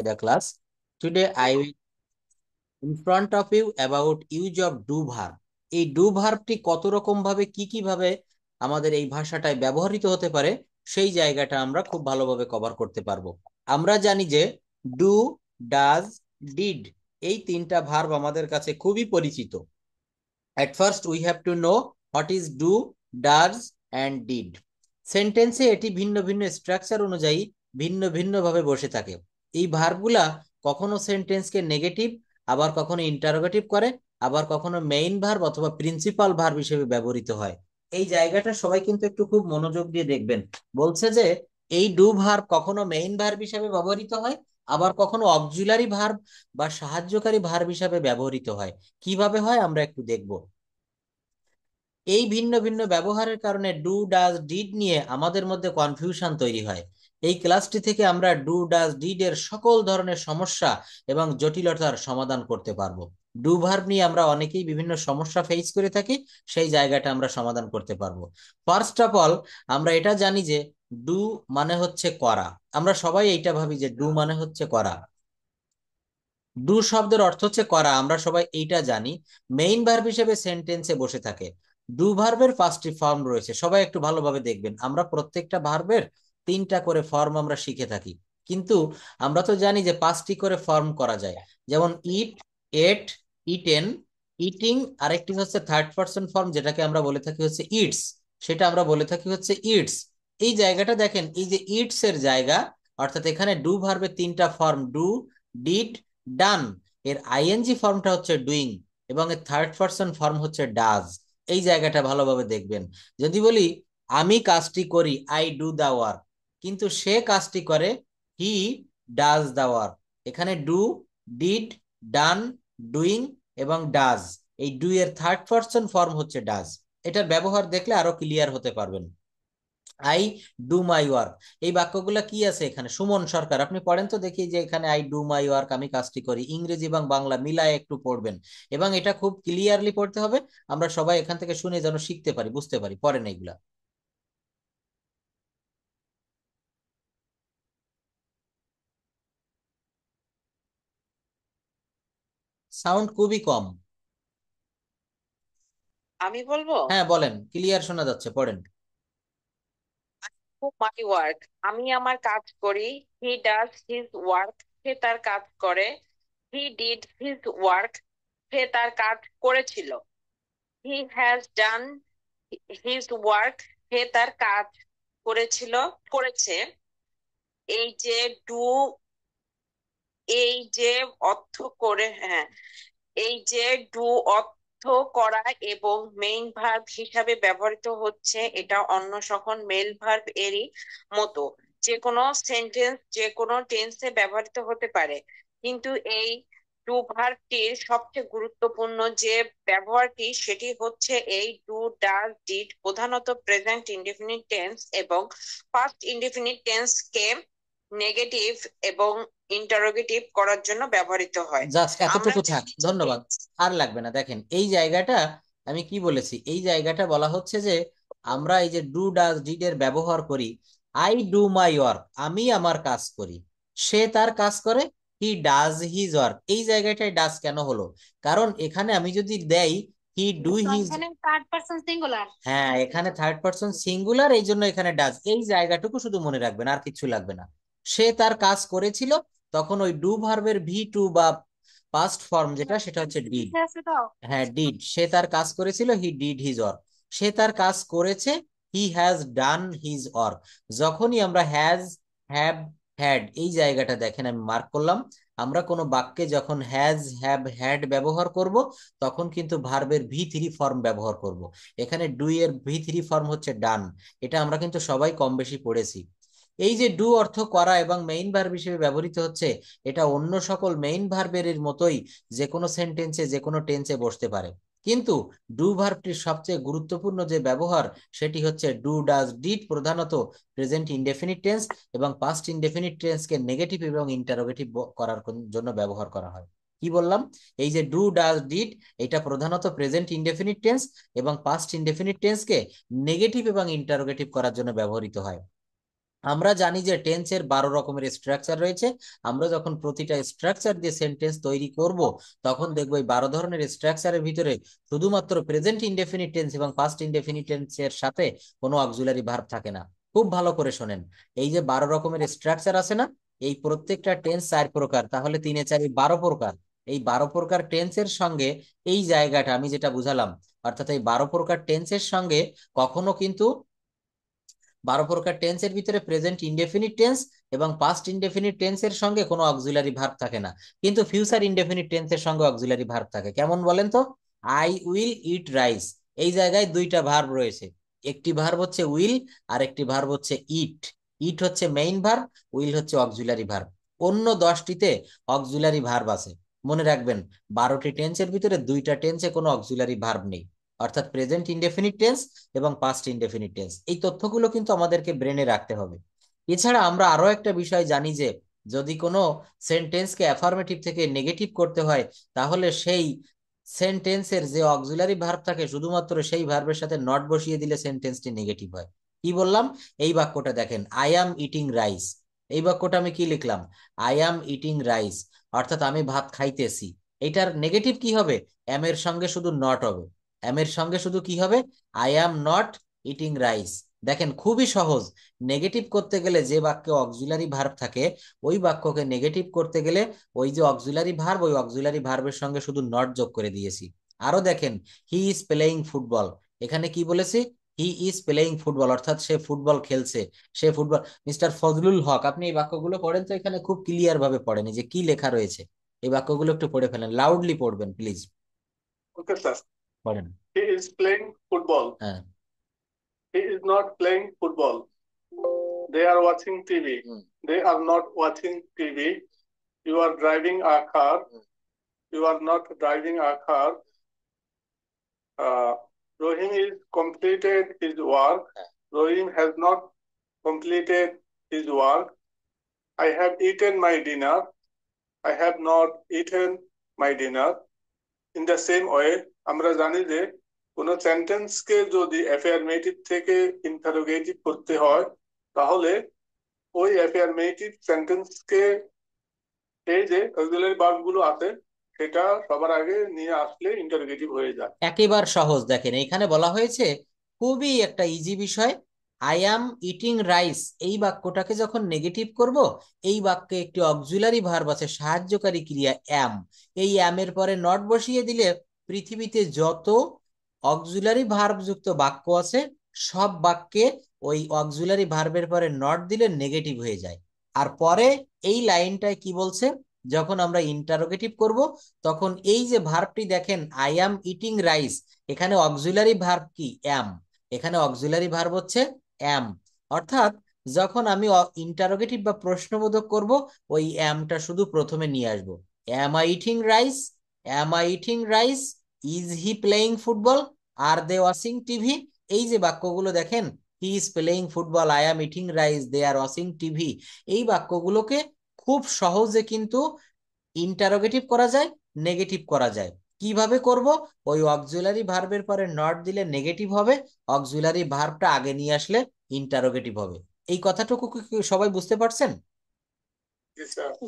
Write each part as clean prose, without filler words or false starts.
the class. Today I will in front of you about use of do verb. এই do ভার্বটি কত রকম ভাবে কি ভাবে আমাদের এই ভাষাটায় ব্যবহৃত হতে পারে সেই জায়গাটা আমরা খুব ভালোভাবে কভার করতে পারবো। আমরা জানি যে ডু, ডাজ, ডিড এই তিনটা ভার্ব আমাদের কাছে খুবই পরিচিত। At first we have to know what is do, does and did. সেন্টেন্সে এটি ভিন্ন ভিন্ন স্ট্রাকচার অনুযায়ী ভিন্ন ভিন্ন ভাবে বসে থাকে। এই ভার্বগুলা কখনো সেন্টেন্সকে নেগেটিভ, আবার কখনো ইন্টারোগেটিভ করে, আবার কখনো মেইন ভার্ব অথবা প্রিন্সিপাল ভার্ব হিসেবে ব্যবহৃত হয়। এই জায়গাটা সবাই কিন্তু একটু খুব মনোযোগ দিয়ে দেখবেন। বলছে যে এই ডু ভার্ব কখনো মেইন ভার্ব হিসেবে ব্যবহৃত হয়, আবার কখনো অক্সিলারি ভার্ব বা সাহায্যকারী ভার্ব হিসেবে ব্যবহৃত হয়। কিভাবে হয় আমরা একটু দেখব। এই ভিন্ন ভিন্ন ব্যবহারের কারণে ডু, ডাজ, ডিড নিয়ে আমাদের মধ্যে কনফিউশন তৈরি হয়। এই ক্লাসটি থেকে আমরা ডু, ডাজ, ডিড এর সকল ধরনের সমস্যা এবং জটিলতার সমাধান করতে পারবো। ডু ভার্ব নিয়ে আমরা অনেকেই বিভিন্ন সমস্যা ফেস করে থাকি, সেই জায়গাটা আমরা সমাধান করতে পারবো। ফার্স্ট অফ অল আমরা এটা জানি যে ডু মানে হচ্ছে করা। আমরা সবাই এইটা ভাবি যে ডু মানে হচ্ছে করা। ডু শব্দের অর্থ হচ্ছে করা, আমরা সবাই এইটা জানি। মেইন ভার্ব হিসেবে সেন্টেন্সে বসে থাকে। ডু ভার্বের 5টি ফর্ম রয়েছে, সবাই একটু ভালোভাবে দেখবেন। আমরা প্রত্যেকটা ভার্বের 3টা করে ফর্ম আমরা শিখে থাকি, কিন্তু আমরা তো জানি যে 5টি করে ফর্ম করা যায়। যেমন ইট, এট, ইটেন, ইটিং, আরেকটি হচ্ছে থার্ড পারসন ফর্ম যেটাকে আমরা বলে থাকি হচ্ছে ইটস, সেটা আমরা বলে থাকি হচ্ছে ইটস। এই জায়গাটা দেখেন, এই যে ইটস এর জায়গা, অর্থাৎ এখানে ডু ভার্বের 3টা ফর্ম ডু, ডিড, ডান। এর আইএনজি ফর্মটা হচ্ছে ডুইং এবং এর থার্ড পারসন ফর্ম হচ্ছে ডাজ। এই জায়গাটা ভালোভাবে দেখবেন। যদি বলি আমি কাজটি করি, আই ডু দা ওয়ার্ক, কিন্তু সে কাজটি করে, হি ডাজ দা ওয়ার্ক। এখানে ডু, ডিড, ডান, ডুইং এবং ডাজ, এই ডু এর থার্ড পারসন ফর্ম হচ্ছে ডাজ। এটার ব্যবহার দেখলে আরো ক্লিয়ার হতে পারবেন। আই ডু মাই ওয়ার্ক, এই বাক্যগুলো কি আছে এখানে? সুমন সরকার, আপনি পড়েন তো দেখি যে এখানে আই ডু মাই ওয়ার্ক, আমি কাজটি করি, ইংরেজি এবং বাংলা মিলায় একটু পড়বেন এবং এটা খুব ক্লিয়ারলি পড়তে হবে। আমরা সবাই এখান থেকে শুনে যেন শিখতে পারি, বুঝতে পারি। পড়েন এইগুলা। সাউন্ড খুবই কম। আমি বলবো হ্যাঁ বলেন, ক্লিয়ার শোনা যাচ্ছে, পড়েন। মাই ওয়ার্ক, আমি আমার কাজ করি। হি ডাজ হিজ ওয়ার্ক, সে তার কাজ করে। হি ডিড হিজ ওয়ার্ক, সে তার কাজ করেছিল। He has done his work, সে তার কাজ করেছে। এই যে ডু, এই যে অর্থ করে, হ্যাঁ, এই যে ডু অর্থ করা এবং মেইন ভার্ব হিসাবে ব্যবহৃত হচ্ছে, এটা অন্য সকল মেল ভার্ব এরই মতো যে কোনো সেন্টেন্স যে কোনো টেন্সে ব্যবহৃত হতে পারে। কিন্তু এই ডু ভার্বটির সবচেয়ে গুরুত্বপূর্ণ যে ব্যবহারটি সেটি হচ্ছে এই ডু, ডাজ, ডিড প্রধানত প্রেজেন্ট ইনডেফিনিট টেন্স এবং পাস্ট ইনডেফিনিট টেন্স কে নেগেটিভ এবং ইন্টারোগেটিভ করার জন্য ব্যবহৃত হয়। জাস্ট আমরা এতটুকু থাক, জানি যে ধন্যবাদ। আর লাগবে না। দেখেন এই জায়গাটা আমি কি বলেছি, এই জায়গাটা বলা হচ্ছে যে আমরা এই যে ডু, ডাজ, ডিড এর ব্যবহার করি। আই ডু মাই ওয়ার্ক, আমি আমার কাজ করি। সে তার কাজ করে, হি ডাজ হিজ ওয়ার্ক। এই জায়গাটায় ডাজ কেন হলো? কারণ এখানে আমি যদি দেই হি ডু হিজ, এখানে থার্ড পারসন সিঙ্গুলার। হ্যাঁ এখানে থার্ড পারসন সিঙ্গুলার, এই জন্য এখানে ডাজ। এই জায়গাটুকু শুধু মনে রাখবেন, আর কিছু লাগবে না। সে তার কাজ করেছিল, তখন ওই ডু ভার্বের ভি টু বা পাস্ট ফর্ম যেটা, সেটা হচ্ছে ডিড। হ্যাঁ ডিড, সে তার কাজ করেছিল, হি ডিড হিজ ওয়ার্ক। সে তার কাজ করেছে, he has done his work. যখনই আমরা হ্যাজ, হ্যাভ, হ্যাড এই জায়গাটা দেখেন আমি মার্ক করলাম। আমরা কোনো বাক্যে যখন হ্যাজ, হ্যাভ, হ্যাড ব্যবহার করব, তখন কিন্তু ভার্বের ভি3 ফর্ম ব্যবহার করব। এখানে ডু এর ভি3 ফর্ম হচ্ছে ডান। এটা আমরা কিন্তু সবাই কম বেশি পড়েছি। এই যে ডু অর্থ করা এবং মেইন ভার্ব হিসেবে ব্যবহৃত হচ্ছে, এটা অন্য সকল মেইন ভার্বের মতোই যে কোনো সেন্টেন্সে যে কোনো টেন্সে বসতে পারে। কিন্তু ডু ভার্বটির সবচেয়ে গুরুত্বপূর্ণ যে ব্যবহার, সেটি হচ্ছে ডু, ডাজ, ডিড প্রধানত প্রেজেন্ট ইনডেফিনিট টেন্স এবং পাস্ট ইনডেফিনিট টেন্সকে নেগেটিভ এবং ইন্টারোগেটিভ করার জন্য ব্যবহার করা হয়। কি বললাম? এই যে ডু, ডাজ, ডিড, এটা প্রধানত প্রেজেন্ট ইনডেফিনিট টেন্স এবং পাস্ট ইনডেফিনিট টেন্সকে নেগেটিভ এবং ইন্টারোগেটিভ করার জন্য ব্যবহৃত হয়। আমরা জানি যে টেন্সের 12 রকমের স্ট্রাকচার রয়েছে। আমরা যখন প্রতিটা স্ট্রাকচার দিয়ে সেন্টেন্স তৈরি করব, তখন দেখবো এই 12 ধরনের স্ট্রাকচারের ভিতরে শুধুমাত্র প্রেজেন্ট ইনডেফিনিট টেন্স এবং পাস্ট ইনডেফিনিট টেন্সের সাথে কোনো অক্সিলারি ভার্ব থাকে না। খুব ভালো করে শোনেন, এই যে 12 রকমের স্ট্রাকচার আছে না, এই প্রত্যেকটা টেন্স 4 প্রকার, তাহলে 3 এ 4 12 প্রকার। এই 12 প্রকার টেন্সের সঙ্গে এই জায়গাটা আমি যেটা বুঝালাম, অর্থাৎ এই 12 প্রকার টেন্সের সঙ্গে কখনো কিন্তু 12 প্রকার টেন্সের ভিতরে প্রেজেন্ট ইনডেফিনিট টেন্স এবং পাস্ট ইনডেফিনিট টেন্সের সঙ্গে কোনো অক্সিলারি ভার্ব থাকে না, কিন্তু ফিউচার ইনডেফিনিট টেন্সের সঙ্গে অক্সিলারি ভার্ব থাকে। কেমন বলেন তো? আই উইল ইট রাইস, এই জায়গায় দুইটা ভার্ব রয়েছে। একটি ভার্ব হচ্ছে উইল, আর একটি ভার্ব হচ্ছে ইট। ইট হচ্ছে মেইন ভার্ব, উইল হচ্ছে অক্সিলারি ভার্ব। অন্য 10টিতে অক্সিলারি ভার্ব আছে। মনে রাখবেন, 12টি টেন্সের ভিতরে দুইটা টেন্সে কোনো অক্সিলারি ভার্ব নেই, অর্থাৎ প্রেজেন্ট ইনডেফিনিট টেন্স এবং পাস্ট ইনডেফিনিট টেন্স। এই তথ্যগুলো কিন্তু আমাদেরকে ব্রেনে রাখতে হবে। এছাড়া আমরা আরো একটা বিষয় জানি যে যদি কোনো সেন্টেন্সকে অ্যাফার্মেটিভ থেকে নেগেটিভ করতে হয়, তাহলে সেই সেন্টেন্সের যে অক্সিলারি ভার্ব থাকে শুধুমাত্র সেই ভার্বের সাথে নট বসিয়ে দিলে সেন্টেন্সটি নেগেটিভ হয়। কি বললাম? এই বাক্যটা দেখেন, আই অ্যাম ইটিং রাইস। এই বাক্যটা আমি কি লিখলাম? আই অ্যাম ইটিং রাইস, অর্থাৎ আমি ভাত খাইতেছি। এটার নেগেটিভ কি হবে? এম এর সঙ্গে শুধু নট হবে। এম এর সঙ্গে শুধু কি হবে? I am not eating rice. দেখেন, খুবই সহজ। নেগেটিভ করতে গেলে যে বাক্যে অক্সিলারি ভার্ব থাকে, ওই বাক্যকে নেগেটিভ করতে গেলে ওই যে অক্সিলারি ভার্ব, ওই অক্সিলারি ভার্বের সঙ্গে শুধু নট যোগ করে দিয়েছি। আরো দেখেন, হি ইজ প্লেয়িং ফুটবল। এখানে কি বলেছি? হি ইজ প্লেয়িং ফুটবল, অর্থাৎ সে ফুটবল খেলছে। সে ফুটবল। মিস্টার ফজলুল হক, আপনি এই বাক্যগুলো পড়েন তো, এখানে খুব ক্লিয়ার ভাবে পড়েন এই যে কি লেখা রয়েছে। এই বাক্যগুলো একটু পড়ে ফেলেন, লাউডলি পড়বেন প্লিজ। Okay, sir. পড়েন। He is playing football. হ্যাঁ। He is not playing football. They are watching TV. They are not watching TV. You are driving a car. You are not driving a car. Uh, Rohim is completed his work. Rohim has not completed his work. I have eaten my dinner. I have not eaten my dinner. In the same way, আমরা জানি যে কোনো সেন্টেন্সকে যদি affirmative থেকে interrogative করতে হয়, তাহলে ওই অ্যাফার্মেটিভ সেন্টেন্সকে এই যে অক্সিলারি ভার্ব গুলো আছে সেটা সবার আগে নিয়ে আসলে ইন্টারোগেটিভ হয়ে যায়। একেবারে সহজ। দেখেন, এখানে বলা হয়েছে খুবই একটা ইজি বিষয়, আই অ্যাম ইটিং রাইস। এই বাক্যটাকে যখন নেগেটিভ করব, এই বাক্যে একটি অক্সিলারি ভার্ব আছে, সাহায্যকারী ক্রিয়া অ্যাম। এই অ্যাম এর পরে নট বসিয়ে দিলে পৃথিবীতে যত অক্সিলারি ভার্ব যুক্ত বাক্য আছে, সব বাক্যে ওই অক্সিলারি ভার্বের পরে নট দিলে নেগেটিভ হয়ে যায়। আর পরে এই লাইনটায় কি বলছে? যখন আমরা ইন্টারোগেটিভ করব, তখন এই যে ভার্বটি দেখেন, আই অ্যাম ইটিং রাইস, এখানে অক্সিলারি ভার্ব কি? অ্যাম। এখানে অক্সিলারি ভার্ব হচ্ছে অ্যাম। অর্থাৎ যখন আমি ইন্টারোগেটিভ বা প্রশ্নবোধক করব, ওই অ্যামটা শুধু প্রথমে নিয়ে আসবো। Am I eating rice? Am I eating rice? Is he playing football? Are they watching TV? এই যে বাক্যগুলো দেখেন, he is playing football, I am eating rice, they are watching TV, এই বাক্যগুলোকে খুব সহজে কিন্তু ইন্টারোগেটিভ করা যায়, নেগেটিভ করা যায়। কিভাবে করব? ওই অক্সিলারি ভার্বের পরে নট দিলে নেগেটিভ হবে, অক্সিলারি ভার্বটা আগে নিয়ে আসলে ইন্টারোগেটিভ হবে। এই কথাটুকু কি সবাই বুঝতে পারছেন?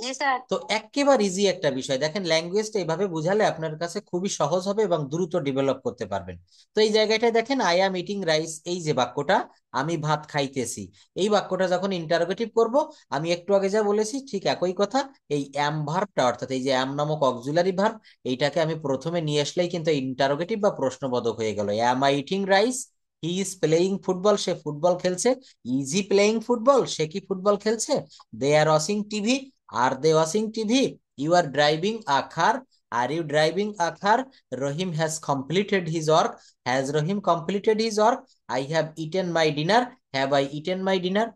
জি স্যার। তো একেবারে ইজি একটা বিষয়। দেখেন, ল্যাঙ্গুয়েজটা এইভাবে বুঝালে আপনার কাছে খুবই সহজ হবে এবং দ্রুত ডেভেলপ করতে পারবেন। তো এই জায়গাটায় দেখেন, আই অ্যাম ইটিং রাইস, এই যে বাক্যটা, আমি ভাত খাইতেছি, এই বাক্যটা যখন ইন্টারোগেটিভ করব, আমি একটু আগে যা বলেছি ঠিক একই কথা। এই অ্যাম ভার্বটা, অর্থাৎ এই যে অ্যাম নামক অক্সিলারি ভার্ব, এইটাকে আমি প্রথমে নিয়ে আসলেই কিন্তু ইন্টারোগেটিভ বা প্রশ্নবোধক হয়ে গেল। Am I eating rice? He is playing football, সে ফুটবল খেলছে। Is he playing football? সে কি ফুটবল খেলছে? They are watching TV? Are they watching TV? You are driving a car. Are you driving a car? Rohim has completed his work. Has Rohim completed his work? I have eaten my dinner. Have I eaten my dinner?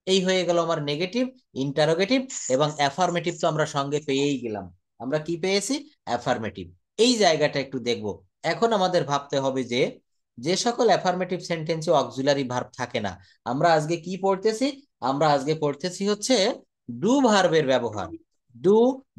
এই হয়ে গেল আমার negative, interrogative এবং affirmative. তো আমরা সঙ্গে পেয়েই গেলাম। আমরা কি পেয়েছি? অ্যাফার্মেটিভ। এই জায়গাটা একটু দেখব। এখন আমাদের ভাবতে হবে যে যে সকল অ্যাফার্মেটিভ সেন্টেন্সে অক্সিলারি ভার্ব থাকে না, আমরা আজকে কি পড়তেছি? আমরা আজকে পড়তেছি হচ্ছে ডু ভার্বের ব্যবহার। Do,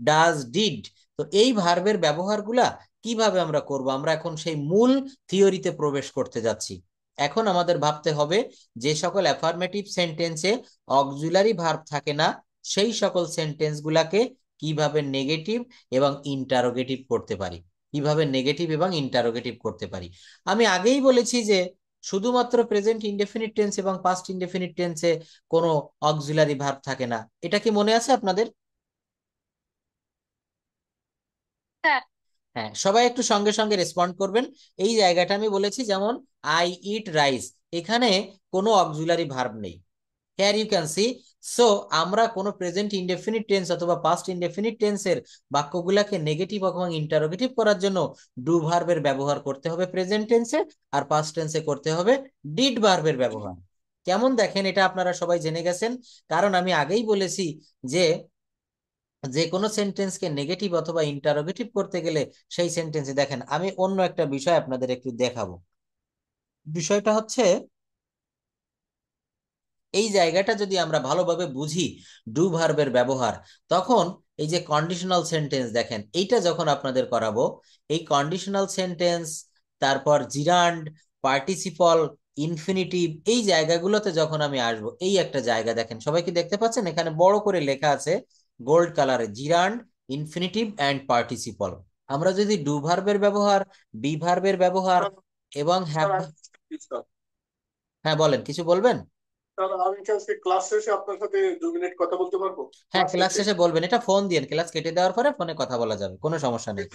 does, did. তো এই ভার্বের ব্যবহারগুলা কিভাবে আমরা করব, আমরা এখন সেই মূল থিওরিতে প্রবেশ করতে যাচ্ছি। এখন আমাদের ভাবতে হবে যে সকল অ্যাফার্মেটিভ সেন্টেন্সে অক্সিলারি ভার্ব থাকে না সেই সকল সেন্টেন্স গুলাকে কিভাবে নেগেটিভ এবং ইন্টারোগেটিভ করতে পারি, কিভাবে নেগেটিভ এবং ইন্টারোগেটিভ করতে পারি। আমি আগেই বলেছি যে শুধুমাত্র প্রেজেন্ট ইনডেফিনিট টেন্স এবং পাস্ট ইনডেফিনিট টেন্সে কোনো অক্সিলারি ভার্ব থাকে না। এটা কি মনে আছে আপনাদের? হ্যাঁ। হ্যাঁ, সবাই একটু সঙ্গে সঙ্গে রেসপন্ড করবেন। এই জায়গাটা আমি বলেছি, যেমন আই ইট রাইস, এখানে কোনো অক্সিলারি ভার্ব নেই। Here you can see. So আমরা কোনো প্রেজেন্ট ইনডেফিনিট টেন্স অথবা পাস্ট ইনডেফিনিট টেন্সের বাক্যগুলোকে নেগেটিভ এবং ইন্টারোগেটিভ করার জন্য ডু ভার্বের ব্যবহার করতে হবে প্রেজেন্ট টেন্সে, আর পাস্ট টেন্সে করতে হবে ডিড ভার্বের ব্যবহার। কেমন দেখেন, এটা আপনারা সবাই জেনে গেছেন। কারণ আমি আগেই বলেছি যে যে কোনো সেন্টেন্সকে নেগেটিভ অথবা ইন্টারোগেটিভ করতে গেলে সেই সেন্টেন্সে দেখেন, আমি অন্য একটা বিষয় আপনাদের একটু দেখাবো। বিষয়টা হচ্ছে এই জায়গাটা যদি আমরা ভালোভাবে বুঝি ডু ভার্বের ব্যবহার, তখন এই যে কন্ডিশনাল সেন্টেন্স দেখেন, এইটা যখন আপনাদের করাবো, এই কন্ডিশনাল সেন্টেন্স, তারপর জিরান্ড, পার্টিসিপল, ইনফিনিটিভ, এই জায়গাগুলোতে যখন আমি আসবো, এই একটা জায়গা দেখেন, সবাই কি দেখতে পাচ্ছেন? এখানে বড় করে লেখা আছে গোল্ড কালারে, জিরান্ড, ইনফিনিটিভ অ্যান্ড পার্টিসিপল। আমরা যদি ডু ভার্বের ব্যবহার, বি ভার্বের ব্যবহার এবং হ্যাভ, হ্যাঁ বলেন, কিছু বলবেন? স্যার আমি কি আজকে ক্লাস শেষে আপনার সাথে 2 মিনিট কথা বলতে পারবো? হ্যাঁ, ক্লাস ক্লাস শেষে শেষে বলবেন, এটা ফোন দিয়ে, ক্লাস কেটে দেওয়ার পরে ফোনে কথা বলা যাবে, কোনো সমস্যা নেই।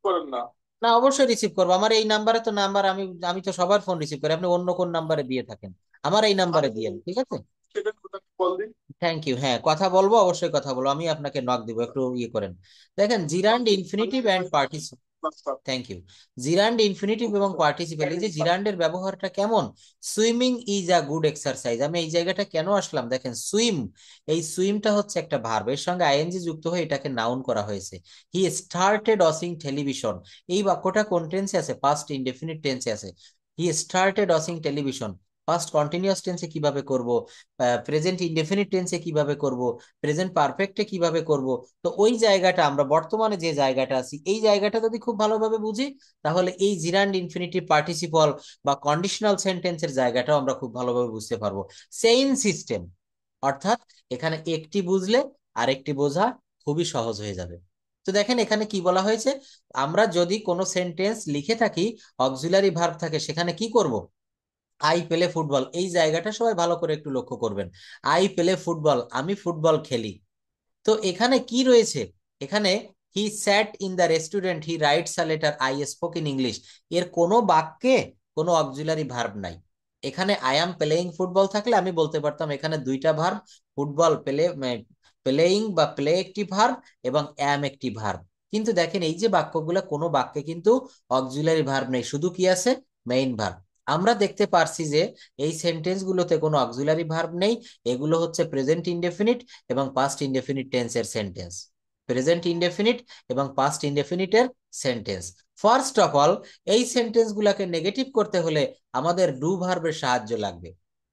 করেন না? না, অবশ্যই রিসিভ করবো। আমার এই নাম্বারে তো নাম্বার, আমি আমি তো সবার ফোন রিসিভ করি। আপনি অন্য কোন নাম্বারে দিয়ে থাকেন, আমার এই নাম্বারে দিয়ে, ঠিক আছে? সেটা কল দিন। Thank you. হ্যাঁ, কথা বলবো, অবশ্যই কথা বলবো, আমি আপনাকে নক দিব, একটু ইয়ে করেন। দেখেন, gerund, infinitive and participle. Thank you. Gerund, infinitive এবং পার্টিসিপল, এই যে জিরান্ডের ব্যবহারটা কেমন? Swimming is a good exercise. আমি এই জায়গাটা কেন আসলাম দেখেন, সুইম, এই সুইমটা হচ্ছে একটা ভার্ব, এর সঙ্গে আইএনজি যুক্ত হয়ে এটাকে নাউন করা হয়েছে। হি স্টার্টেড ওয়াচিং টেলিভিশন, এই বাক্যটা কোন টেন্সে আছে? পাস্ট ইনডেফিনিট টেন্সে আছে। He started watching television, past continuous টেন্সে কিভাবে করব, প্রেজেন্ট ইনডেফিনিট টেন্সে কিভাবে করব, প্রেজেন্ট পারফেক্টে কিভাবে করব। তো ওই জায়গাটা, আমরা বর্তমানে যে জায়গাটা আছি, এই জায়গাটা যদি খুব ভালোভাবে বুঝি, তাহলে এই জিরান্ড, ইনফিনিটিভ, পার্টিসিপল বা কন্ডিশনাল সেন্টেন্সের জায়গাটাও আমরা খুব ভালোভাবে বুঝতে পারবো। সেইম সিস্টেম, অর্থাৎ এখানে একটি বুঝলে আরেকটি বোঝা খুবই সহজ হয়ে যাবে। তো দেখেন এখানে কি বলা হয়েছে, আমরা যদি কোনো সেন্টেন্স লিখে থাকি, অক্সিলারি ভার্ব থাকে, সেখানে কি করব? আই প্লে ফুটবল, এই জায়গাটা সবাই ভালো করে একটু লক্ষ্য করবেন। আই প্লে ফুটবল, আমি ফুটবল খেলি। তো এখানে কি রয়েছে? এখানে he sat in the restaurant, he writes a letter, I spoke in English, এর কোনো বাক্যে কোনো অক্সিলারি ভার্ব নাই। এখানে আই অ্যাম প্লেইং ফুটবল থাকলে আমি বলতে পারতাম এখানে দুইটা ভার্ব, ফুটবল প্লে, প্লেইং বা প্লে একটি ভার্ব এবং অ্যাম একটি ভার্ব। কিন্তু দেখেন এই যে বাক্যগুলো, কোনো বাক্যে কিন্তু অক্সিলারি ভার্ব নেই, শুধু কি আছে? Main verb. আমরা দেখতে পারছি যে এই সেন্টেন্স গুলোতে কোনো অক্সিলারি ভার্ব নেই, এগুলো হচ্ছে প্রেজেন্ট ইনডেফিনিট এবং পাস্ট ইনডেফিনিট টেন্সের সেন্টেন্স, প্রেজেন্ট ইনডেফিনিট এবং পাস্ট ইনডেফিনিটের সেন্টেন্স। ফার্স্ট অফ অল, এই সেন্টেন্স গুলাকে নেগেটিভ করতে হলে আমাদের ডু ভার্বের সাহায্য লাগবে।